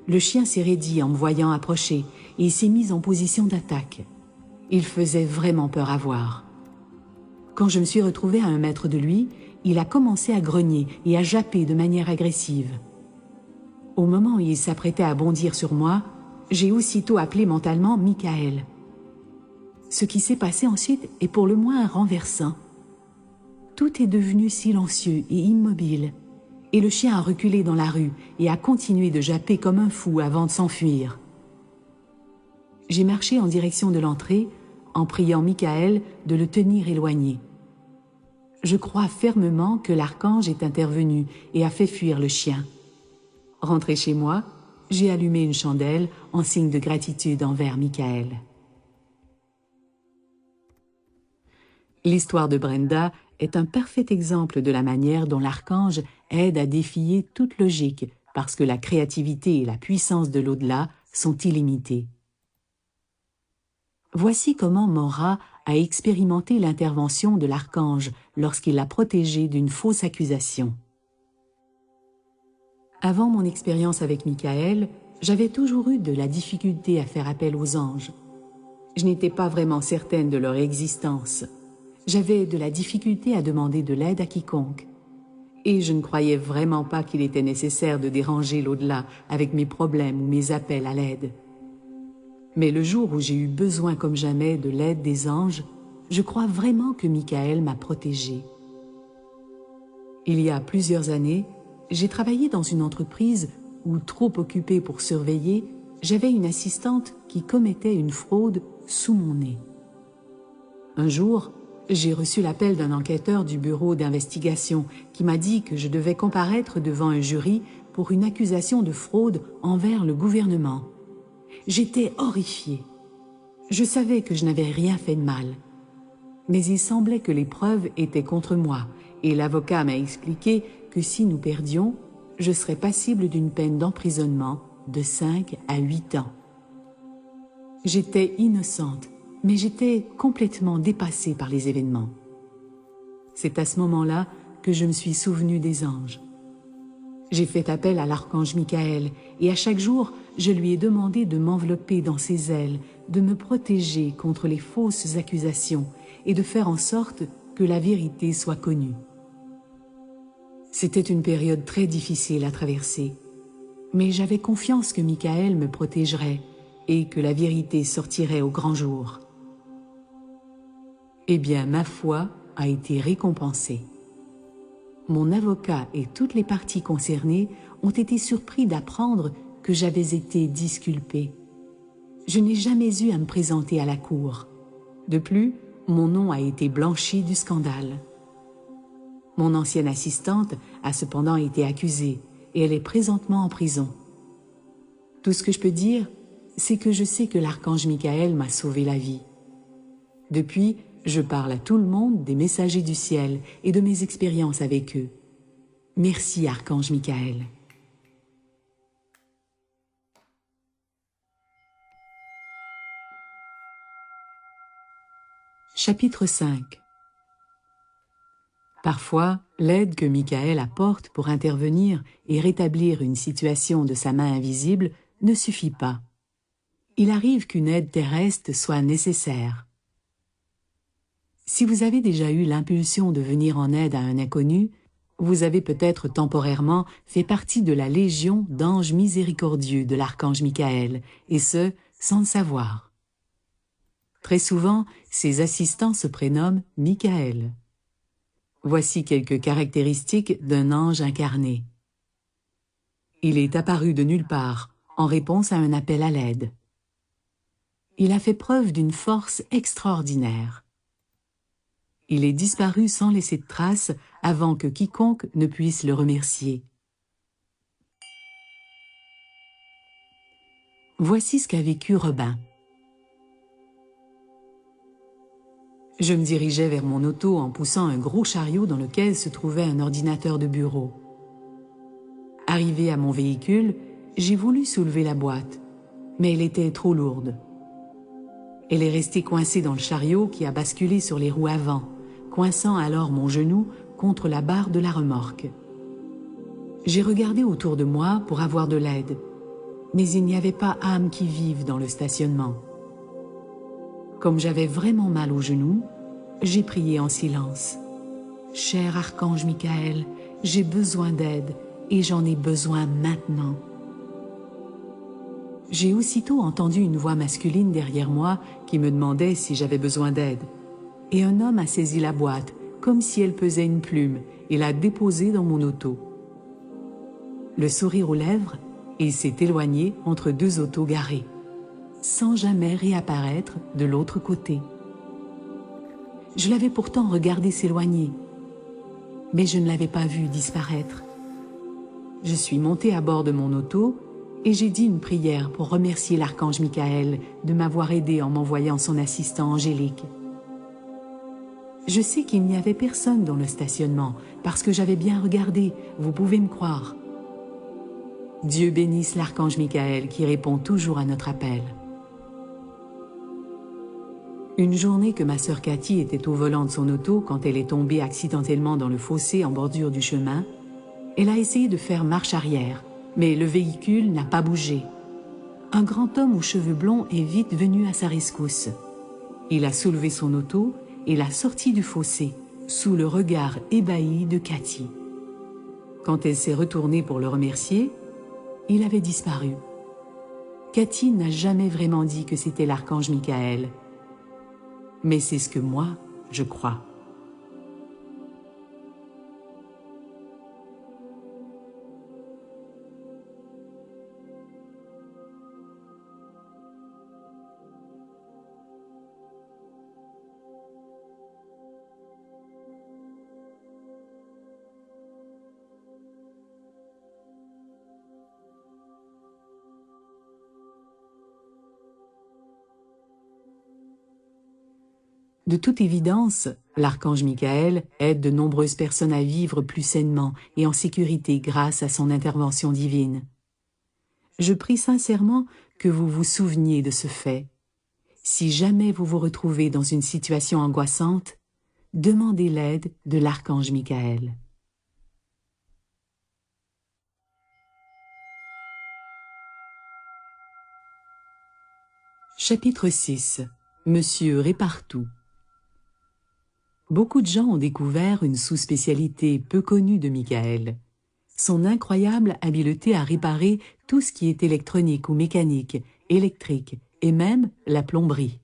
Le chien s'est raidi en me voyant approcher et il s'est mis en position d'attaque. Il faisait vraiment peur à voir. Quand je me suis retrouvée à 1 mètre de lui, il a commencé à grogner et à japper de manière agressive. Au moment où il s'apprêtait à bondir sur moi, j'ai aussitôt appelé mentalement Michael. Ce qui s'est passé ensuite est pour le moins renversant. Tout est devenu silencieux et immobile, et le chien a reculé dans la rue et a continué de japper comme un fou avant de s'enfuir. J'ai marché en direction de l'entrée en priant Michael de le tenir éloigné. Je crois fermement que l'archange est intervenu et a fait fuir le chien. Rentré chez moi, j'ai allumé une chandelle en signe de gratitude envers Michael. L'histoire de Brenda est un parfait exemple de la manière dont l'archange aide à défier toute logique parce que la créativité et la puissance de l'au-delà sont illimitées. Voici comment Maura a expérimenté l'intervention de l'archange lorsqu'il l'a protégée d'une fausse accusation. Avant mon expérience avec Michael, j'avais toujours eu de la difficulté à faire appel aux anges. Je n'étais pas vraiment certaine de leur existence. J'avais de la difficulté à demander de l'aide à quiconque. Et je ne croyais vraiment pas qu'il était nécessaire de déranger l'au-delà avec mes problèmes ou mes appels à l'aide. Mais le jour où j'ai eu besoin comme jamais de l'aide des anges, je crois vraiment que Michael m'a protégée. Il y a plusieurs années, j'ai travaillé dans une entreprise où, trop occupée pour surveiller, j'avais une assistante qui commettait une fraude sous mon nez. Un jour, j'ai reçu l'appel d'un enquêteur du bureau d'investigation qui m'a dit que je devais comparaître devant un jury pour une accusation de fraude envers le gouvernement. J'étais horrifiée. Je savais que je n'avais rien fait de mal. Mais il semblait que les preuves étaient contre moi et l'avocat m'a expliqué que si nous perdions, je serais passible d'une peine d'emprisonnement de 5 à 8 ans. J'étais innocente, mais j'étais complètement dépassée par les événements. C'est à ce moment-là que je me suis souvenue des anges. J'ai fait appel à l'archange Michael et à chaque jour, je lui ai demandé de m'envelopper dans ses ailes, de me protéger contre les fausses accusations et de faire en sorte que la vérité soit connue. C'était une période très difficile à traverser, mais j'avais confiance que Michael me protégerait et que la vérité sortirait au grand jour. Eh bien, ma foi a été récompensée. Mon avocat et toutes les parties concernées ont été surpris d'apprendre que j'avais été disculpée. Je n'ai jamais eu à me présenter à la cour. De plus, mon nom a été blanchi du scandale. Mon ancienne assistante a cependant été accusée et elle est présentement en prison. Tout ce que je peux dire, c'est que je sais que l'archange Michael m'a sauvé la vie. Depuis, je parle à tout le monde des messagers du ciel et de mes expériences avec eux. Merci, archange Michael. Chapitre 5. Parfois, l'aide que Michael apporte pour intervenir et rétablir une situation de sa main invisible ne suffit pas. Il arrive qu'une aide terrestre soit nécessaire. Si vous avez déjà eu l'impulsion de venir en aide à un inconnu, vous avez peut-être temporairement fait partie de la légion d'anges miséricordieux de l'archange Michael, et ce, sans le savoir. Très souvent, ces assistants se prénomment Michael. Voici quelques caractéristiques d'un ange incarné. Il est apparu de nulle part, en réponse à un appel à l'aide. Il a fait preuve d'une force extraordinaire. Il est disparu sans laisser de traces avant que quiconque ne puisse le remercier. Voici ce qu'a vécu Robin. Je me dirigeais vers mon auto en poussant un gros chariot dans lequel se trouvait un ordinateur de bureau. Arrivé à mon véhicule, j'ai voulu soulever la boîte, mais elle était trop lourde. Elle est restée coincée dans le chariot qui a basculé sur les roues avant, coinçant alors mon genou contre la barre de la remorque. J'ai regardé autour de moi pour avoir de l'aide, mais il n'y avait pas âme qui vive dans le stationnement. Comme j'avais vraiment mal au genou, j'ai prié en silence. « Cher archange Michael, j'ai besoin d'aide et j'en ai besoin maintenant. » J'ai aussitôt entendu une voix masculine derrière moi qui me demandait si j'avais besoin d'aide. Et un homme a saisi la boîte, comme si elle pesait une plume, et l'a déposée dans mon auto. Le sourire aux lèvres, il s'est éloigné entre deux autos garées, sans jamais réapparaître de l'autre côté. Je l'avais pourtant regardé s'éloigner, mais je ne l'avais pas vu disparaître. Je suis montée à bord de mon auto et j'ai dit une prière pour remercier l'archange Michael de m'avoir aidé en m'envoyant son assistant angélique. Je sais qu'il n'y avait personne dans le stationnement, parce que j'avais bien regardé, vous pouvez me croire. Dieu bénisse l'archange Michael qui répond toujours à notre appel. Une journée que ma sœur Cathy était au volant de son auto quand elle est tombée accidentellement dans le fossé en bordure du chemin, elle a essayé de faire marche arrière, mais le véhicule n'a pas bougé. Un grand homme aux cheveux blonds est vite venu à sa rescousse. Il a soulevé son auto et l'a sortie du fossé, sous le regard ébahi de Cathy. Quand elle s'est retournée pour le remercier, il avait disparu. Cathy n'a jamais vraiment dit que c'était l'archange Michael. Mais c'est ce que moi, je crois. De toute évidence, l'archange Michael aide de nombreuses personnes à vivre plus sainement et en sécurité grâce à son intervention divine. Je prie sincèrement que vous vous souveniez de ce fait. Si jamais vous vous retrouvez dans une situation angoissante, demandez l'aide de l'archange Michael. Chapitre 6. Monsieur Répartout. Beaucoup de gens ont découvert une sous-spécialité peu connue de Michael, son incroyable habileté à réparer tout ce qui est électronique ou mécanique, électrique et même la plomberie.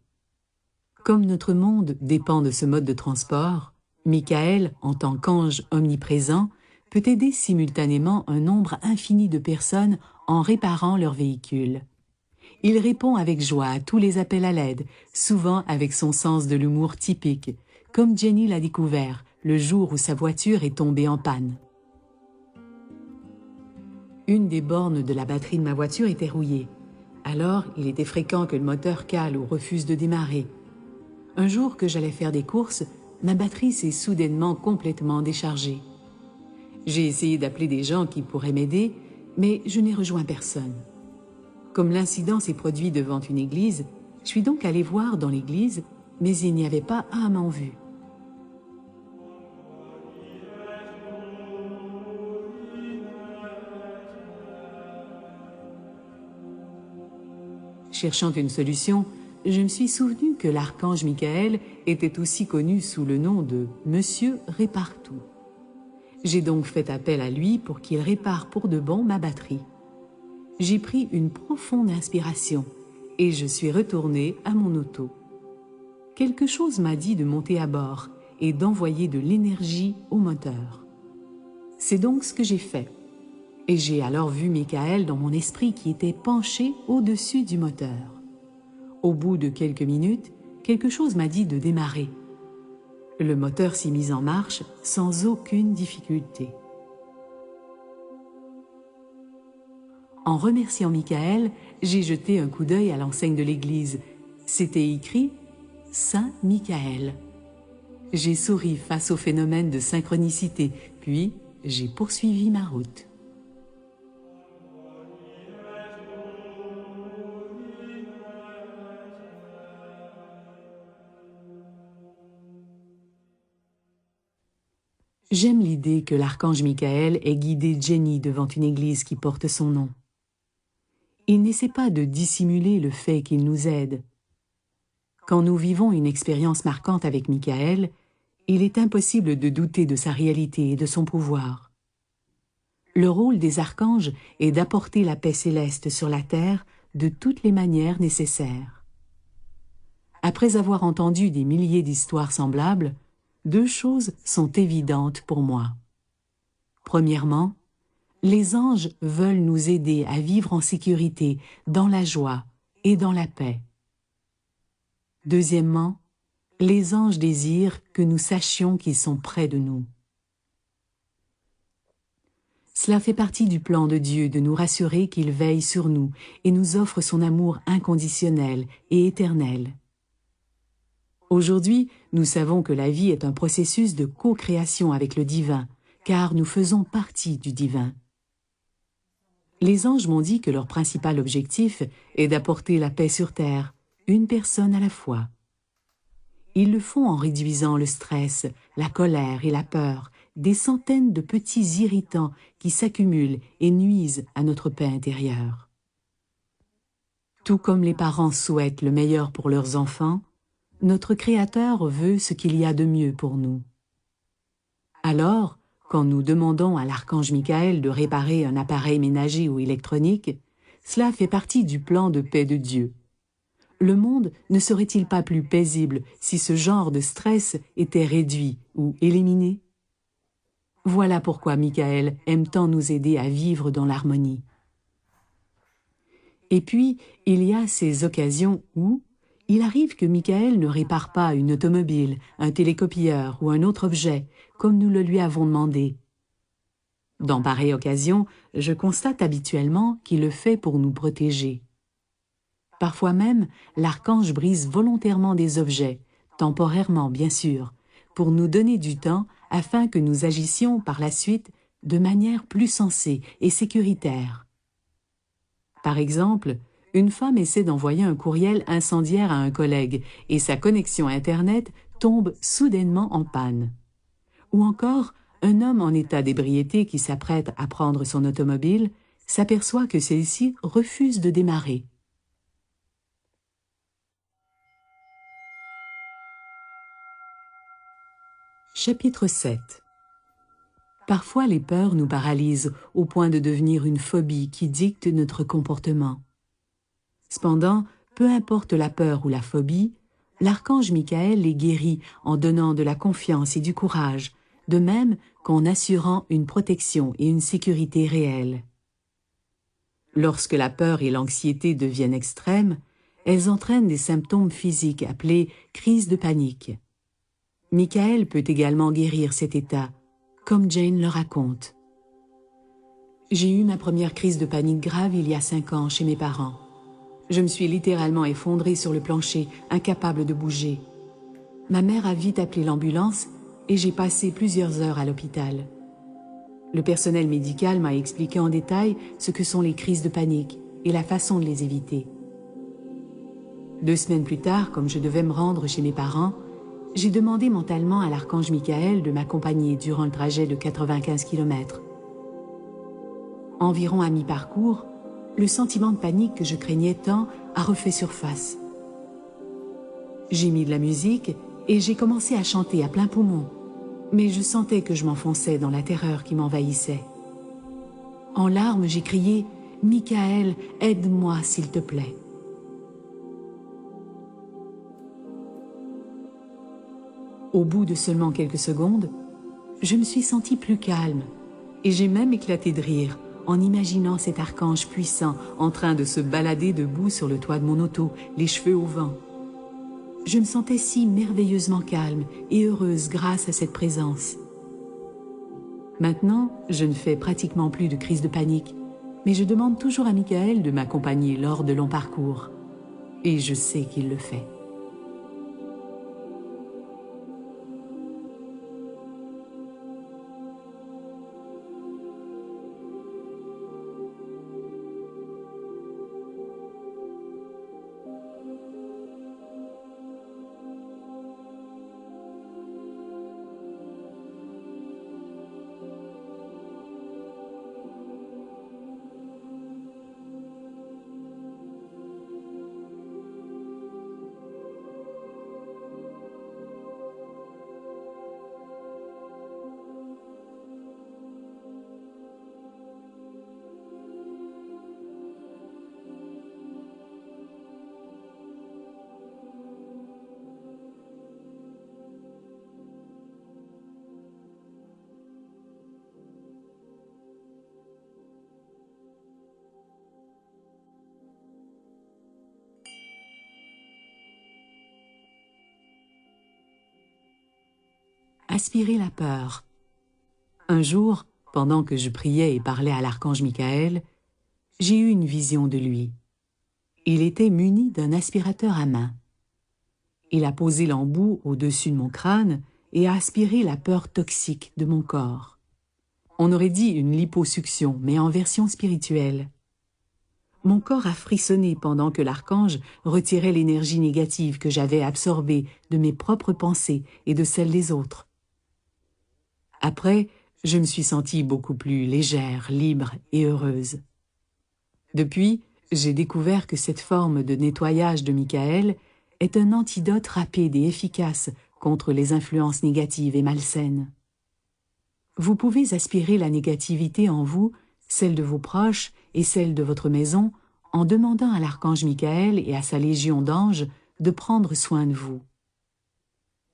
Comme notre monde dépend de ce mode de transport, Michael, en tant qu'ange omniprésent, peut aider simultanément un nombre infini de personnes en réparant leur véhicule. Il répond avec joie à tous les appels à l'aide, souvent avec son sens de l'humour typique, comme Jenny l'a découvert le jour où sa voiture est tombée en panne. Une des bornes de la batterie de ma voiture était rouillée. Alors, il était fréquent que le moteur cale ou refuse de démarrer. Un jour que j'allais faire des courses, ma batterie s'est soudainement complètement déchargée. J'ai essayé d'appeler des gens qui pourraient m'aider, mais je n'ai rejoint personne. Comme l'incident s'est produit devant une église, je suis donc allée voir dans l'église, mais il n'y avait pas âme en vue. Cherchant une solution, je me suis souvenu que l'archange Michael était aussi connu sous le nom de Monsieur Répartout. J'ai donc fait appel à lui pour qu'il répare pour de bon ma batterie. J'ai pris une profonde inspiration et je suis retournée à mon auto. Quelque chose m'a dit de monter à bord et d'envoyer de l'énergie au moteur. C'est donc ce que j'ai fait. Et j'ai alors vu Michael dans mon esprit qui était penché au-dessus du moteur. Au bout de quelques minutes, quelque chose m'a dit de démarrer. Le moteur s'est mis en marche sans aucune difficulté. En remerciant Michael, j'ai jeté un coup d'œil à l'enseigne de l'église. C'était écrit « Saint Michael ». J'ai souri face au phénomène de synchronicité, puis j'ai poursuivi ma route. J'aime l'idée que l'archange Michael ait guidé Jenny devant une église qui porte son nom. Il n'essaie pas de dissimuler le fait qu'il nous aide. Quand nous vivons une expérience marquante avec Michael, il est impossible de douter de sa réalité et de son pouvoir. Le rôle des archanges est d'apporter la paix céleste sur la terre de toutes les manières nécessaires. Après avoir entendu des milliers d'histoires semblables, deux choses sont évidentes pour moi. Premièrement, les anges veulent nous aider à vivre en sécurité, dans la joie et dans la paix. Deuxièmement, les anges désirent que nous sachions qu'ils sont près de nous. Cela fait partie du plan de Dieu de nous rassurer qu'il veille sur nous et nous offre son amour inconditionnel et éternel. Aujourd'hui, nous savons que la vie est un processus de co-création avec le divin, car nous faisons partie du divin. Les anges m'ont dit que leur principal objectif est d'apporter la paix sur terre, une personne à la fois. Ils le font en réduisant le stress, la colère et la peur, des centaines de petits irritants qui s'accumulent et nuisent à notre paix intérieure. Tout comme les parents souhaitent le meilleur pour leurs enfants, notre Créateur veut ce qu'il y a de mieux pour nous. Alors, quand nous demandons à l'archange Michael de réparer un appareil ménager ou électronique, cela fait partie du plan de paix de Dieu. Le monde ne serait-il pas plus paisible si ce genre de stress était réduit ou éliminé? Voilà pourquoi Michael aime tant nous aider à vivre dans l'harmonie. Et puis, il y a ces occasions où il arrive que Michael ne répare pas une automobile, un télécopieur ou un autre objet, comme nous le lui avons demandé. Dans pareille occasion, je constate habituellement qu'il le fait pour nous protéger. Parfois même, l'archange brise volontairement des objets, temporairement bien sûr, pour nous donner du temps afin que nous agissions par la suite de manière plus sensée et sécuritaire. Par exemple, une femme essaie d'envoyer un courriel incendiaire à un collègue et sa connexion Internet tombe soudainement en panne. Ou encore, un homme en état d'ébriété qui s'apprête à prendre son automobile s'aperçoit que celle-ci refuse de démarrer. Chapitre 7. Parfois les peurs nous paralysent au point de devenir une phobie qui dicte notre comportement. Cependant, peu importe la peur ou la phobie, l'archange Michael les guérit en donnant de la confiance et du courage, de même qu'en assurant une protection et une sécurité réelles. Lorsque la peur et l'anxiété deviennent extrêmes, elles entraînent des symptômes physiques appelés crises de panique. Michael peut également guérir cet état, comme Jane le raconte. J'ai eu ma première crise de panique grave il y a 5 ans chez mes parents. Je me suis littéralement effondrée sur le plancher, incapable de bouger. Ma mère a vite appelé l'ambulance et j'ai passé plusieurs heures à l'hôpital. Le personnel médical m'a expliqué en détail ce que sont les crises de panique et la façon de les éviter. 2 semaines plus tard, comme je devais me rendre chez mes parents, j'ai demandé mentalement à l'archange Michael de m'accompagner durant le trajet de 95 km. Environ à mi-parcours, le sentiment de panique que je craignais tant a refait surface. J'ai mis de la musique et j'ai commencé à chanter à plein poumon, mais je sentais que je m'enfonçais dans la terreur qui m'envahissait. En larmes, j'ai crié « Michael, aide-moi s'il te plaît ». Au bout de seulement quelques secondes, je me suis sentie plus calme et j'ai même éclaté de rire en imaginant cet archange puissant en train de se balader debout sur le toit de mon auto, les cheveux au vent. Je me sentais si merveilleusement calme et heureuse grâce à cette présence. Maintenant, je ne fais pratiquement plus de crise de panique, mais je demande toujours à Michael de m'accompagner lors de longs parcours. Et je sais qu'il le fait. Aspirer la peur. Un jour, pendant que je priais et parlais à l'archange Michael, j'ai eu une vision de lui. Il était muni d'un aspirateur à main. Il a posé l'embout au-dessus de mon crâne et a aspiré la peur toxique de mon corps. On aurait dit une liposuction, mais en version spirituelle. Mon corps a frissonné pendant que l'archange retirait l'énergie négative que j'avais absorbée de mes propres pensées et de celles des autres. Après, je me suis sentie beaucoup plus légère, libre et heureuse. Depuis, j'ai découvert que cette forme de nettoyage de Michael est un antidote rapide et efficace contre les influences négatives et malsaines. Vous pouvez aspirer la négativité en vous, celle de vos proches et celle de votre maison, en demandant à l'archange Michael et à sa légion d'anges de prendre soin de vous.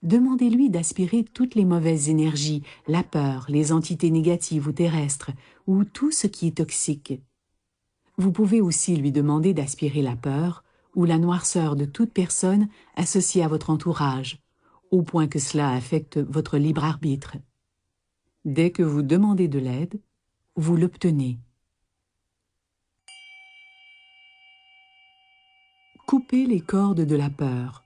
Demandez-lui d'aspirer toutes les mauvaises énergies, la peur, les entités négatives ou terrestres, ou tout ce qui est toxique. Vous pouvez aussi lui demander d'aspirer la peur ou la noirceur de toute personne associée à votre entourage, au point que cela affecte votre libre arbitre. Dès que vous demandez de l'aide, vous l'obtenez. Coupez les cordes de la peur.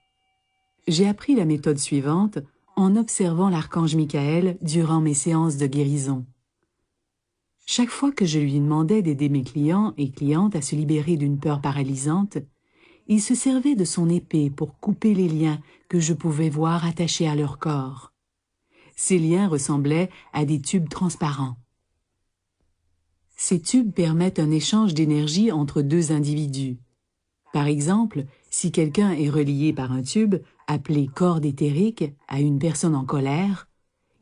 J'ai appris la méthode suivante en observant l'archange Michael durant mes séances de guérison. Chaque fois que je lui demandais d'aider mes clients et clientes à se libérer d'une peur paralysante, il se servait de son épée pour couper les liens que je pouvais voir attachés à leur corps. Ces liens ressemblaient à des tubes transparents. Ces tubes permettent un échange d'énergie entre deux individus. Par exemple, si quelqu'un est relié par un tube, appelé corde éthérique, à une personne en colère,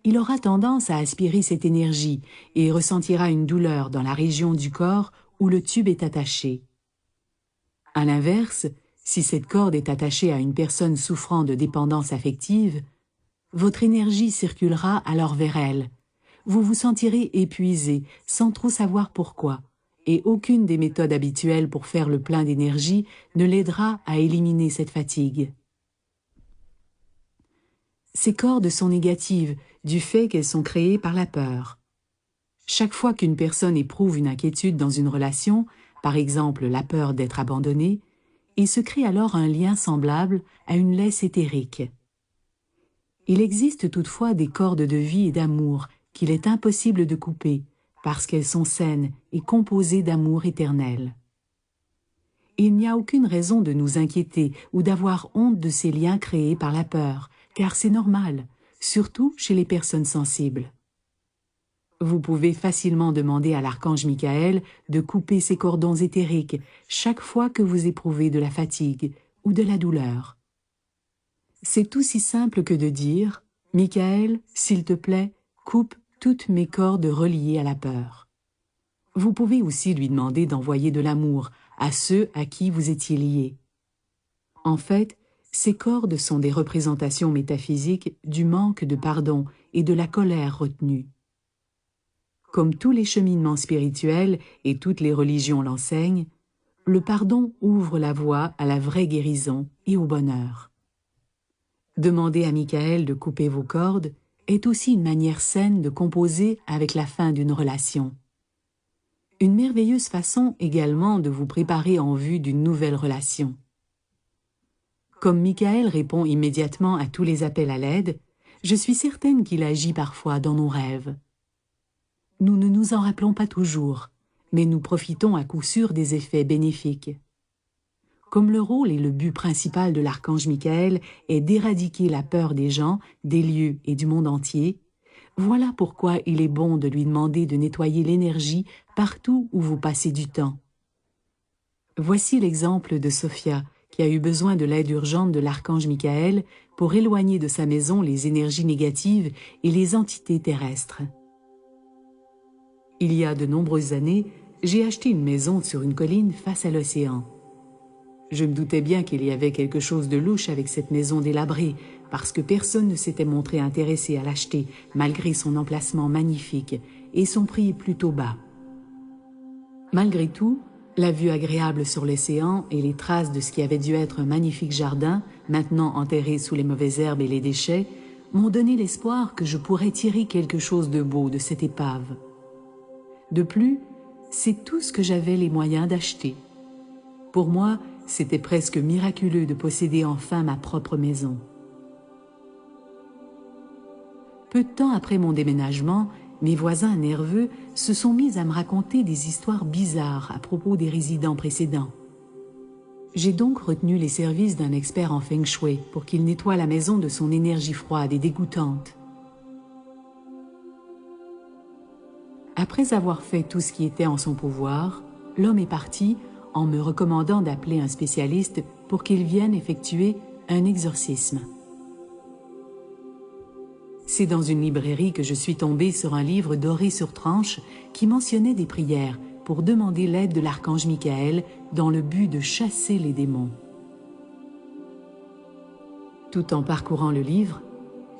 il aura tendance à aspirer cette énergie et ressentira une douleur dans la région du corps où le tube est attaché. À l'inverse, si cette corde est attachée à une personne souffrant de dépendance affective, votre énergie circulera alors vers elle. Vous vous sentirez épuisé, sans trop savoir pourquoi, et aucune des méthodes habituelles pour faire le plein d'énergie ne l'aidera à éliminer cette fatigue. Ces cordes sont négatives du fait qu'elles sont créées par la peur. Chaque fois qu'une personne éprouve une inquiétude dans une relation, par exemple la peur d'être abandonnée, il se crée alors un lien semblable à une laisse éthérique. Il existe toutefois des cordes de vie et d'amour qu'il est impossible de couper, parce qu'elles sont saines et composées d'amour éternel. Il n'y a aucune raison de nous inquiéter ou d'avoir honte de ces liens créés par la peur, car c'est normal, surtout chez les personnes sensibles. Vous pouvez facilement demander à l'archange Michael de couper ces cordons éthériques chaque fois que vous éprouvez de la fatigue ou de la douleur. C'est aussi simple que de dire « Michael, s'il te plaît, coupe toutes mes cordes reliées à la peur ». Vous pouvez aussi lui demander d'envoyer de l'amour à ceux à qui vous étiez liés. En fait, ces cordes sont des représentations métaphysiques du manque de pardon et de la colère retenue. Comme tous les cheminements spirituels et toutes les religions l'enseignent, le pardon ouvre la voie à la vraie guérison et au bonheur. Demander à Michael de couper vos cordes est aussi une manière saine de composer avec la fin d'une relation. Une merveilleuse façon également de vous préparer en vue d'une nouvelle relation. Comme Michael répond immédiatement à tous les appels à l'aide, je suis certaine qu'il agit parfois dans nos rêves. Nous ne nous en rappelons pas toujours, mais nous profitons à coup sûr des effets bénéfiques. Comme le rôle et le but principal de l'archange Michael est d'éradiquer la peur des gens, des lieux et du monde entier, voilà pourquoi il est bon de lui demander de nettoyer l'énergie partout où vous passez du temps. Voici l'exemple de Sophia, qui a eu besoin de l'aide urgente de l'archange Michael pour éloigner de sa maison les énergies négatives et les entités terrestres. Il y a de nombreuses années, j'ai acheté une maison sur une colline face à l'océan. Je me doutais bien qu'il y avait quelque chose de louche avec cette maison délabrée, parce que personne ne s'était montré intéressé à l'acheter, malgré son emplacement magnifique et son prix plutôt bas. Malgré tout, la vue agréable sur l'océan et les traces de ce qui avait dû être un magnifique jardin, maintenant enterré sous les mauvaises herbes et les déchets, m'ont donné l'espoir que je pourrais tirer quelque chose de beau de cette épave. De plus, c'est tout ce que j'avais les moyens d'acheter. Pour moi, c'était presque miraculeux de posséder enfin ma propre maison. Peu de temps après mon déménagement, mes voisins nerveux se sont mis à me raconter des histoires bizarres à propos des résidents précédents. J'ai donc retenu les services d'un expert en feng shui pour qu'il nettoie la maison de son énergie froide et dégoûtante. Après avoir fait tout ce qui était en son pouvoir, l'homme est parti en me recommandant d'appeler un spécialiste pour qu'il vienne effectuer un exorcisme. C'est dans une librairie que je suis tombée sur un livre doré sur tranche qui mentionnait des prières pour demander l'aide de l'archange Michael dans le but de chasser les démons. Tout en parcourant le livre,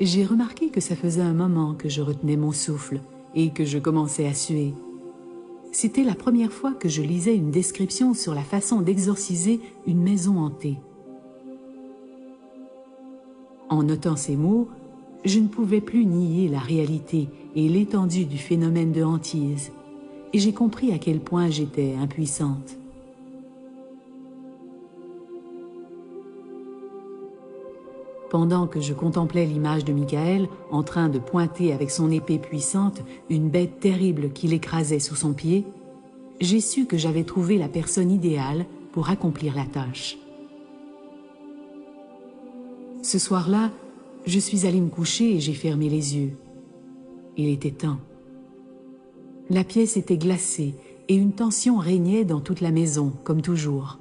j'ai remarqué que ça faisait un moment que je retenais mon souffle et que je commençais à suer. C'était la première fois que je lisais une description sur la façon d'exorciser une maison hantée. En notant ces mots, je ne pouvais plus nier la réalité et l'étendue du phénomène de hantise, et j'ai compris à quel point j'étais impuissante. Pendant que je contemplais l'image de Michael en train de pointer avec son épée puissante une bête terrible qui l'écrasait sous son pied, j'ai su que j'avais trouvé la personne idéale pour accomplir la tâche. Ce soir-là, je suis allée me coucher et j'ai fermé les yeux. Il était temps. La pièce était glacée et une tension régnait dans toute la maison, comme toujours.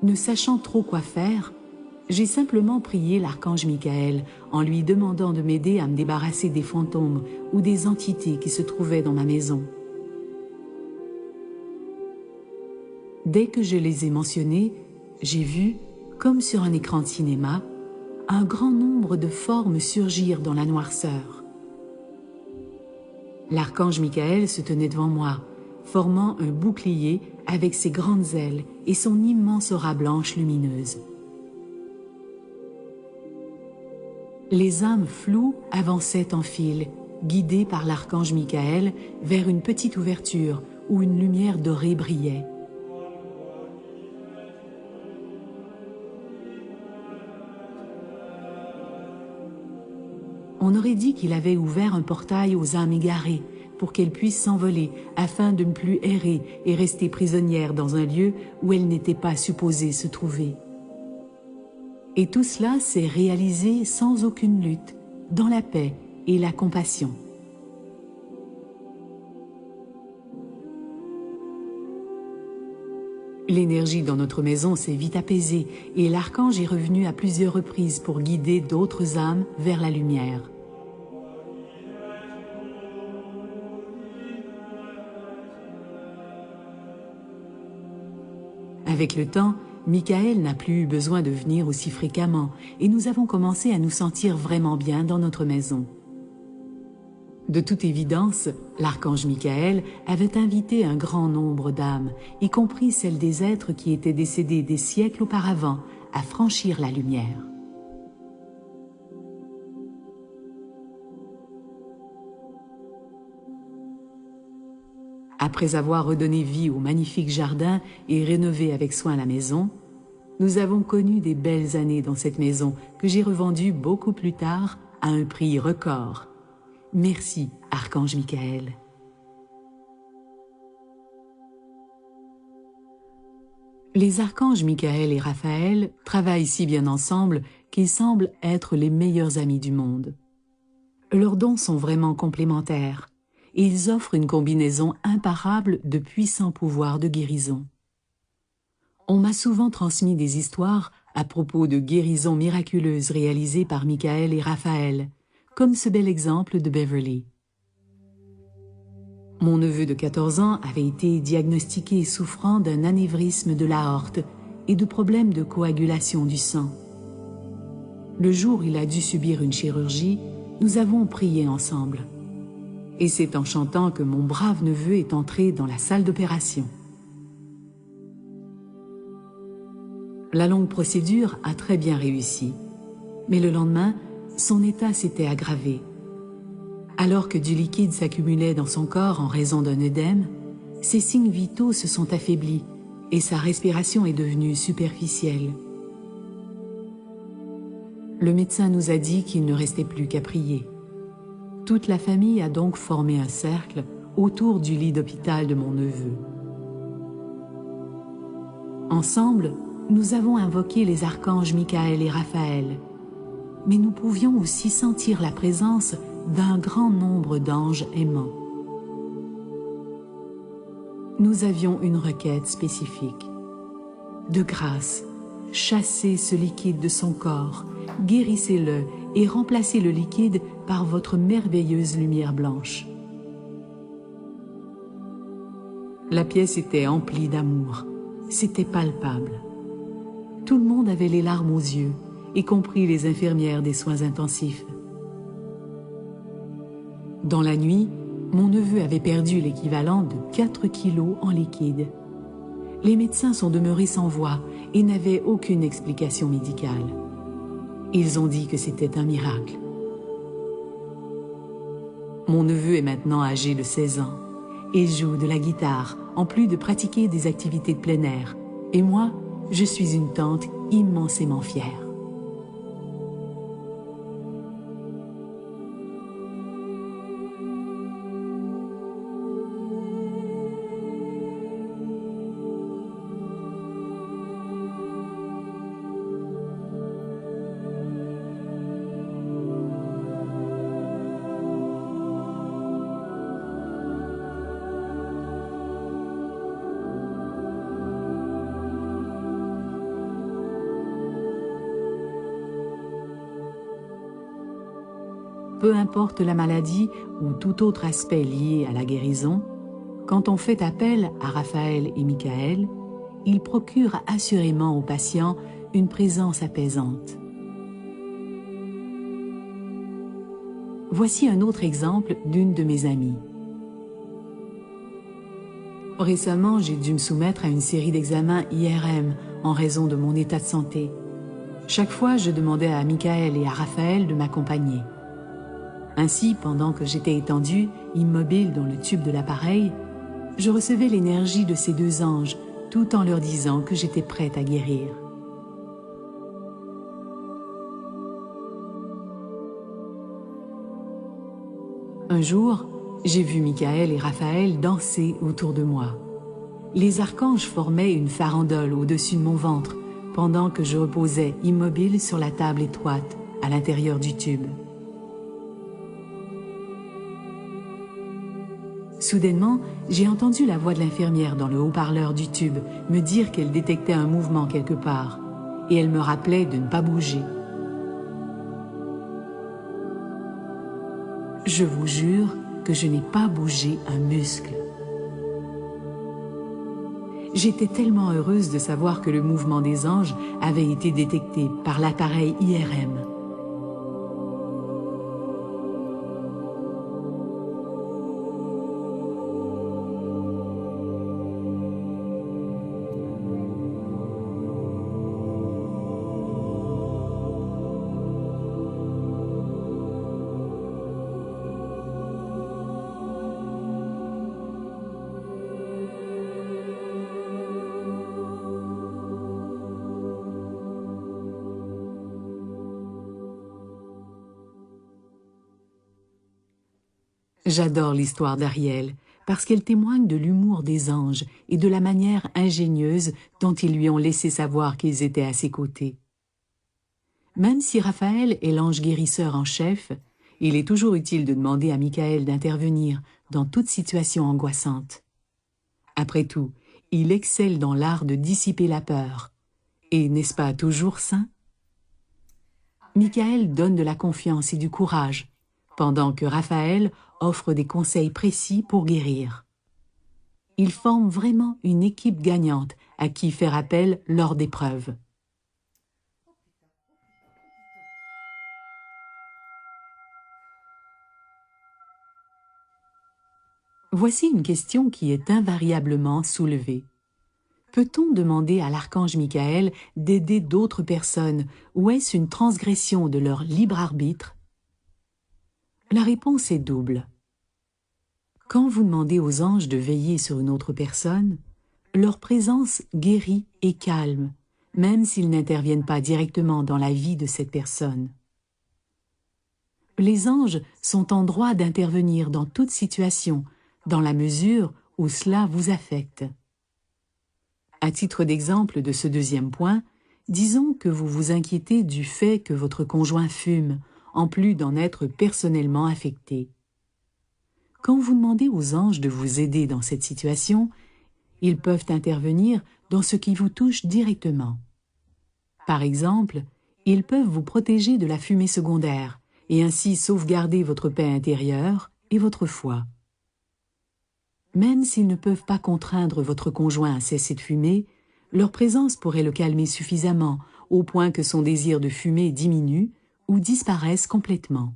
Ne sachant trop quoi faire, j'ai simplement prié l'archange Michael en lui demandant de m'aider à me débarrasser des fantômes ou des entités qui se trouvaient dans ma maison. Dès que je les ai mentionnés, j'ai vu, comme sur un écran de cinéma, un grand nombre de formes surgir dans la noirceur. L'archange Michael se tenait devant moi, formant un bouclier avec ses grandes ailes et son immense aura blanche lumineuse. Les âmes floues avançaient en file, guidées par l'archange Michael vers une petite ouverture où une lumière dorée brillait. On aurait dit qu'il avait ouvert un portail aux âmes égarées pour qu'elles puissent s'envoler afin de ne plus errer et rester prisonnières dans un lieu où elles n'étaient pas supposées se trouver. Et tout cela s'est réalisé sans aucune lutte, dans la paix et la compassion. L'énergie dans notre maison s'est vite apaisée et l'archange est revenu à plusieurs reprises pour guider d'autres âmes vers la lumière. Avec le temps, Michael n'a plus eu besoin de venir aussi fréquemment et nous avons commencé à nous sentir vraiment bien dans notre maison. De toute évidence, l'archange Michael avait invité un grand nombre d'âmes, y compris celles des êtres qui étaient décédés des siècles auparavant, à franchir la lumière. Après avoir redonné vie au magnifique jardin et rénové avec soin la maison, nous avons connu des belles années dans cette maison que j'ai revendue beaucoup plus tard à un prix record. Merci, archange Michael. Les archanges Michael et Raphaël travaillent si bien ensemble qu'ils semblent être les meilleurs amis du monde. Leurs dons sont vraiment complémentaires et ils offrent une combinaison imparable de puissants pouvoirs de guérison. On m'a souvent transmis des histoires à propos de guérisons miraculeuses réalisées par Michael et Raphaël, comme ce bel exemple de Beverly. Mon neveu de 14 ans avait été diagnostiqué souffrant d'un anévrisme de l'aorte et de problèmes de coagulation du sang. Le jour où il a dû subir une chirurgie, nous avons prié ensemble. Et c'est en chantant que mon brave neveu est entré dans la salle d'opération. La longue procédure a très bien réussi, mais le lendemain, son état s'était aggravé. Alors que du liquide s'accumulait dans son corps en raison d'un œdème, ses signes vitaux se sont affaiblis et sa respiration est devenue superficielle. Le médecin nous a dit qu'il ne restait plus qu'à prier. Toute la famille a donc formé un cercle autour du lit d'hôpital de mon neveu. Ensemble, nous avons invoqué les archanges Michael et Raphaël, mais nous pouvions aussi sentir la présence d'un grand nombre d'anges aimants. Nous avions une requête spécifique. De grâce, chassez ce liquide de son corps, guérissez-le et remplacez le liquide par votre merveilleuse lumière blanche. La pièce était emplie d'amour, c'était palpable. Tout le monde avait les larmes aux yeux, y compris les infirmières des soins intensifs. Dans la nuit, mon neveu avait perdu l'équivalent de 4 kilos en liquide. Les médecins sont demeurés sans voix et n'avaient aucune explication médicale. Ils ont dit que c'était un miracle. Mon neveu est maintenant âgé de 16 ans et joue de la guitare, en plus de pratiquer des activités de plein air. Et moi, je suis une tante immensément fière. Peu importe la maladie ou tout autre aspect lié à la guérison, quand on fait appel à Raphaël et Michael, ils procurent assurément aux patients une présence apaisante. Voici un autre exemple d'une de mes amies. Récemment, j'ai dû me soumettre à une série d'examens IRM en raison de mon état de santé. Chaque fois, je demandais à Michael et à Raphaël de m'accompagner. Ainsi, pendant que j'étais étendue, immobile dans le tube de l'appareil, je recevais l'énergie de ces deux anges tout en leur disant que j'étais prête à guérir. Un jour, j'ai vu Michael et Raphaël danser autour de moi. Les archanges formaient une farandole au-dessus de mon ventre pendant que je reposais immobile sur la table étroite à l'intérieur du tube. Soudainement, j'ai entendu la voix de l'infirmière dans le haut-parleur du tube me dire qu'elle détectait un mouvement quelque part, et elle me rappelait de ne pas bouger. Je vous jure que je n'ai pas bougé un muscle. J'étais tellement heureuse de savoir que le mouvement des anges avait été détecté par l'appareil IRM. J'adore l'histoire d'Ariel parce qu'elle témoigne de l'humour des anges et de la manière ingénieuse dont ils lui ont laissé savoir qu'ils étaient à ses côtés. Même si Raphaël est l'ange guérisseur en chef, il est toujours utile de demander à Michael d'intervenir dans toute situation angoissante. Après tout, il excelle dans l'art de dissiper la peur. Et n'est-ce pas toujours sain? Michael donne de la confiance et du courage, pendant que Raphaël offre des conseils précis pour guérir. Ils forment vraiment une équipe gagnante à qui faire appel lors d'épreuves. Voici une question qui est invariablement soulevée. Peut-on demander à l'archange Michael d'aider d'autres personnes ou est-ce une transgression de leur libre arbitre? La réponse est double. Quand vous demandez aux anges de veiller sur une autre personne, leur présence guérit et calme, même s'ils n'interviennent pas directement dans la vie de cette personne. Les anges sont en droit d'intervenir dans toute situation, dans la mesure où cela vous affecte. À titre d'exemple de ce deuxième point, disons que vous vous inquiétez du fait que votre conjoint fume, en plus d'en être personnellement affecté. Quand vous demandez aux anges de vous aider dans cette situation, ils peuvent intervenir dans ce qui vous touche directement. Par exemple, ils peuvent vous protéger de la fumée secondaire et ainsi sauvegarder votre paix intérieure et votre foi. Même s'ils ne peuvent pas contraindre votre conjoint à cesser de fumer, leur présence pourrait le calmer suffisamment au point que son désir de fumer diminue ou disparaisse complètement.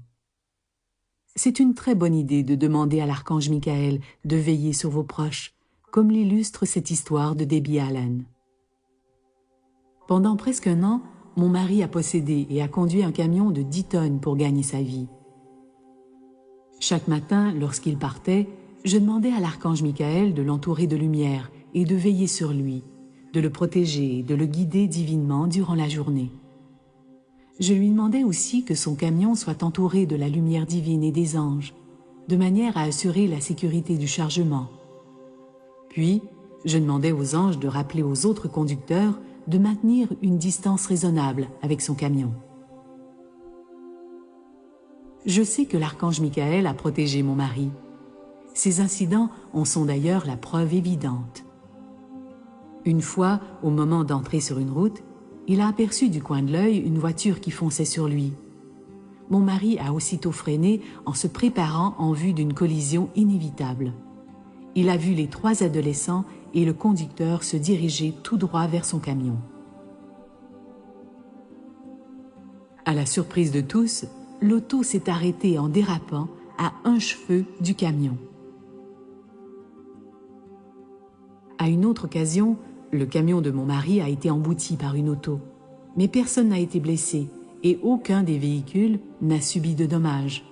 C'est une très bonne idée de demander à l'archange Michael de veiller sur vos proches, comme l'illustre cette histoire de Debbie Allen. Pendant presque un an, mon mari a possédé et a conduit un camion de 10 tonnes pour gagner sa vie. Chaque matin, lorsqu'il partait, je demandais à l'archange Michael de l'entourer de lumière et de veiller sur lui, de le protéger et de le guider divinement durant la journée. Je lui demandais aussi que son camion soit entouré de la lumière divine et des anges, de manière à assurer la sécurité du chargement. Puis, je demandais aux anges de rappeler aux autres conducteurs de maintenir une distance raisonnable avec son camion. Je sais que l'archange Michael a protégé mon mari. Ces incidents en sont d'ailleurs la preuve évidente. Une fois, au moment d'entrer sur une route, il a aperçu du coin de l'œil une voiture qui fonçait sur lui. Mon mari a aussitôt freiné en se préparant en vue d'une collision inévitable. Il a vu les 3 adolescents et le conducteur se diriger tout droit vers son camion. À la surprise de tous, l'auto s'est arrêtée en dérapant à 1 cheveu du camion. À une autre occasion, le camion de mon mari a été embouti par une auto, mais personne n'a été blessé et aucun des véhicules n'a subi de dommages.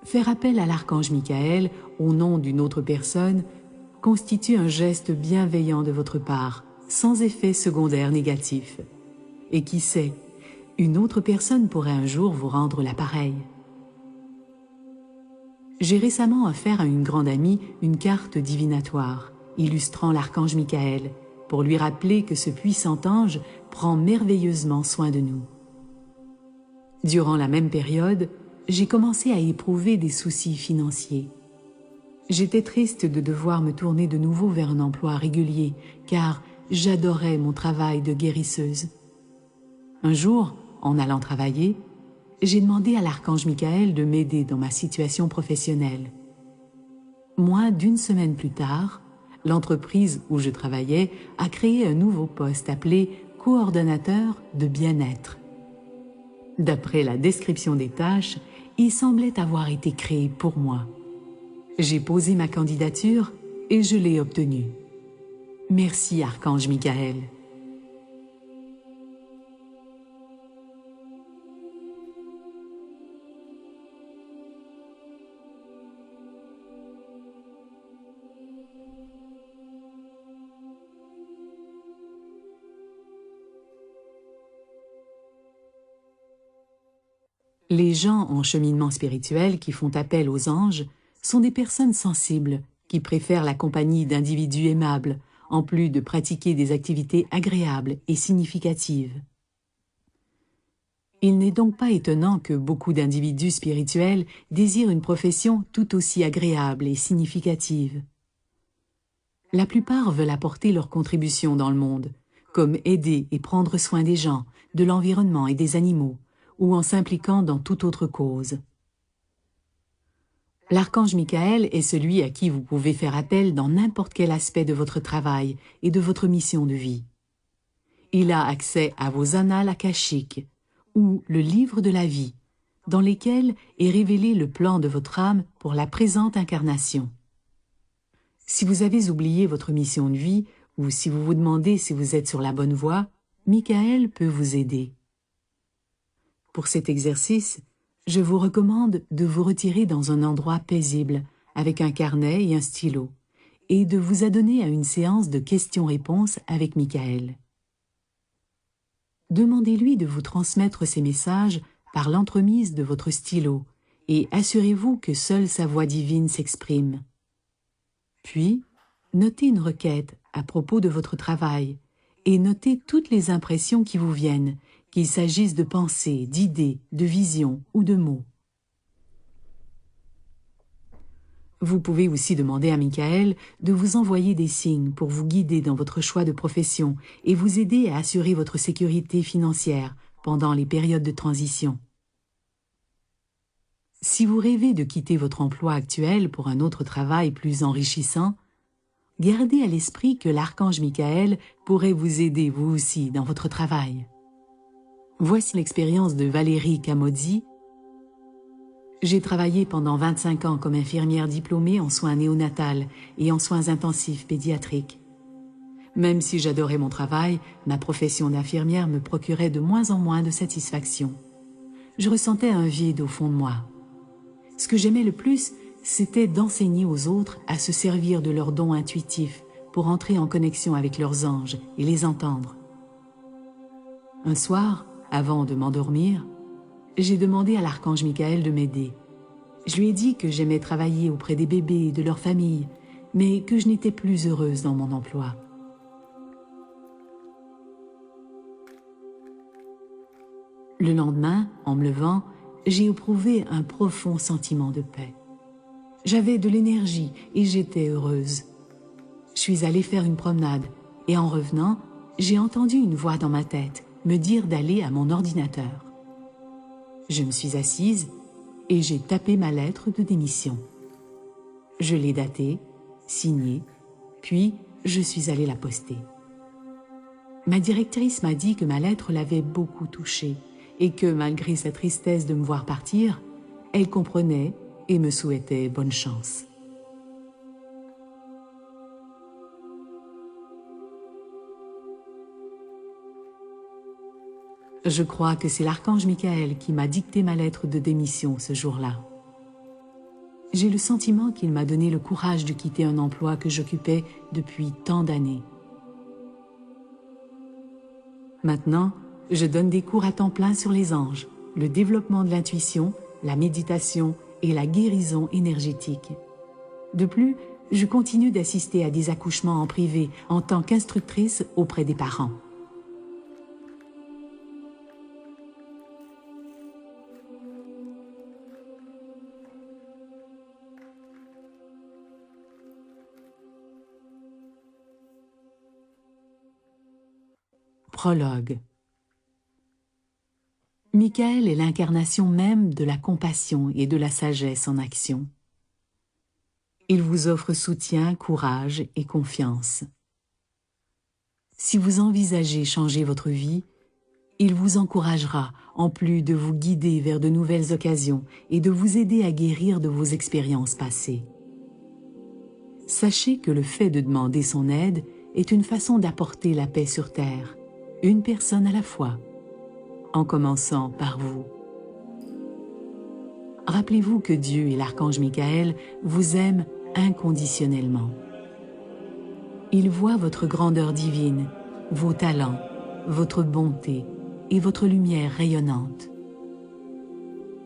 Faire appel à l'archange Michael au nom d'une autre personne constitue un geste bienveillant de votre part, sans effet secondaire négatif. Et qui sait, une autre personne pourrait un jour vous rendre l'appareil. J'ai récemment offert à une grande amie une carte divinatoire, illustrant l'archange Michael, pour lui rappeler que ce puissant ange prend merveilleusement soin de nous. Durant la même période, j'ai commencé à éprouver des soucis financiers. J'étais triste de devoir me tourner de nouveau vers un emploi régulier, car j'adorais mon travail de guérisseuse. Un jour, en allant travailler, j'ai demandé à l'archange Michael de m'aider dans ma situation professionnelle. Moins d'1 semaine plus tard, l'entreprise où je travaillais a créé un nouveau poste appelé coordonnateur de bien-être. D'après la description des tâches, il semblait avoir été créé pour moi. J'ai posé ma candidature et je l'ai obtenue. Merci, archange Michael. Les gens en cheminement spirituel qui font appel aux anges sont des personnes sensibles qui préfèrent la compagnie d'individus aimables, en plus de pratiquer des activités agréables et significatives. Il n'est donc pas étonnant que beaucoup d'individus spirituels désirent une profession tout aussi agréable et significative. La plupart veulent apporter leur contribution dans le monde, comme aider et prendre soin des gens, de l'environnement et des animaux, ou en s'impliquant dans toute autre cause. L'archange Michael est celui à qui vous pouvez faire appel dans n'importe quel aspect de votre travail et de votre mission de vie. Il a accès à vos annales akashiques, ou le livre de la vie, dans lesquels est révélé le plan de votre âme pour la présente incarnation. Si vous avez oublié votre mission de vie, ou si vous vous demandez si vous êtes sur la bonne voie, Michael peut vous aider. Pour cet exercice, Je vous recommande de vous retirer dans un endroit paisible, avec un carnet et un stylo, et de vous adonner à une séance de questions-réponses avec Michael. Demandez-lui de vous transmettre ces messages par l'entremise de votre stylo, et assurez-vous que seule sa voix divine s'exprime. Puis, notez une requête à propos de votre travail, et notez toutes les impressions qui vous viennent, qu'il s'agisse de pensées, d'idées, de visions ou de mots. Vous pouvez aussi demander à Michael de vous envoyer des signes pour vous guider dans votre choix de profession et vous aider à assurer votre sécurité financière pendant les périodes de transition. Si vous rêvez de quitter votre emploi actuel pour un autre travail plus enrichissant, gardez à l'esprit que l'archange Michael pourrait vous aider vous aussi dans votre travail. Voici l'expérience de Valérie Camozzi. J'ai travaillé pendant 25 ans comme infirmière diplômée en soins néonatals et en soins intensifs pédiatriques. Même si j'adorais mon travail, ma profession d'infirmière me procurait de moins en moins de satisfaction. Je ressentais un vide au fond de moi. Ce que j'aimais le plus, c'était d'enseigner aux autres à se servir de leurs dons intuitifs pour entrer en connexion avec leurs anges et les entendre. Un soir, avant de m'endormir, j'ai demandé à l'archange Michael de m'aider. Je lui ai dit que j'aimais travailler auprès des bébés et de leurs familles, mais que je n'étais plus heureuse dans mon emploi. Le lendemain, en me levant, j'ai éprouvé un profond sentiment de paix. J'avais de l'énergie et j'étais heureuse. Je suis allée faire une promenade et en revenant, j'ai entendu une voix dans ma tête me dire d'aller à mon ordinateur. Je me suis assise et j'ai tapé ma lettre de démission. Je l'ai datée, signée, puis je suis allée la poster. Ma directrice m'a dit que ma lettre l'avait beaucoup touchée et que malgré sa tristesse de me voir partir, elle comprenait et me souhaitait bonne chance. Je crois que c'est l'archange Michael qui m'a dicté ma lettre de démission ce jour-là. J'ai le sentiment qu'il m'a donné le courage de quitter un emploi que j'occupais depuis tant d'années. Maintenant, je donne des cours à temps plein sur les anges, le développement de l'intuition, la méditation et la guérison énergétique. De plus, je continue d'assister à des accouchements en privé en tant qu'instructrice auprès des parents. Prologue. Michael est l'incarnation même de la compassion et de la sagesse en action. Il vous offre soutien, courage et confiance. Si vous envisagez changer votre vie, il vous encouragera, en plus de vous guider vers de nouvelles occasions et de vous aider à guérir de vos expériences passées. Sachez que le fait de demander son aide est une façon d'apporter la paix sur terre, une personne à la fois, en commençant par vous. Rappelez-vous que Dieu et l'archange Michael vous aiment inconditionnellement. Ils voient votre grandeur divine, vos talents, votre bonté et votre lumière rayonnante.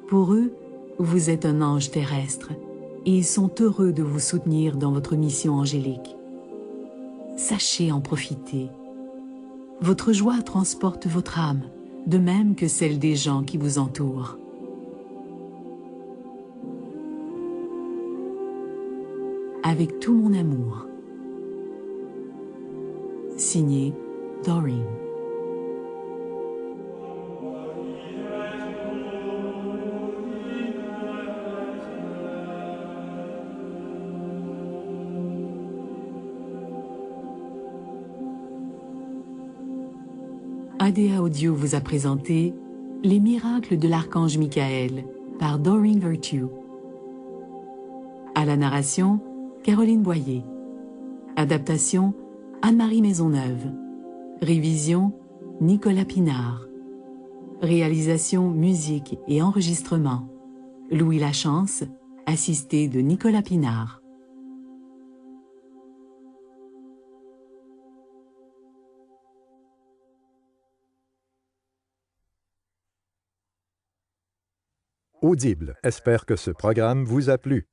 Pour eux, vous êtes un ange terrestre et ils sont heureux de vous soutenir dans votre mission angélique. Sachez en profiter. Votre joie transporte votre âme, de même que celle des gens qui vous entourent. Avec tout mon amour. Signé Doreen. ADA Audio vous a présenté Les miracles de l'archange Michael par Doreen Virtue. À la narration, Caroline Boyer. Adaptation, Anne-Marie Maisonneuve. Révision, Nicolas Pinard. Réalisation, musique et enregistrement, Louis Lachance, assisté de Nicolas Pinard. Audible espère que ce programme vous a plu.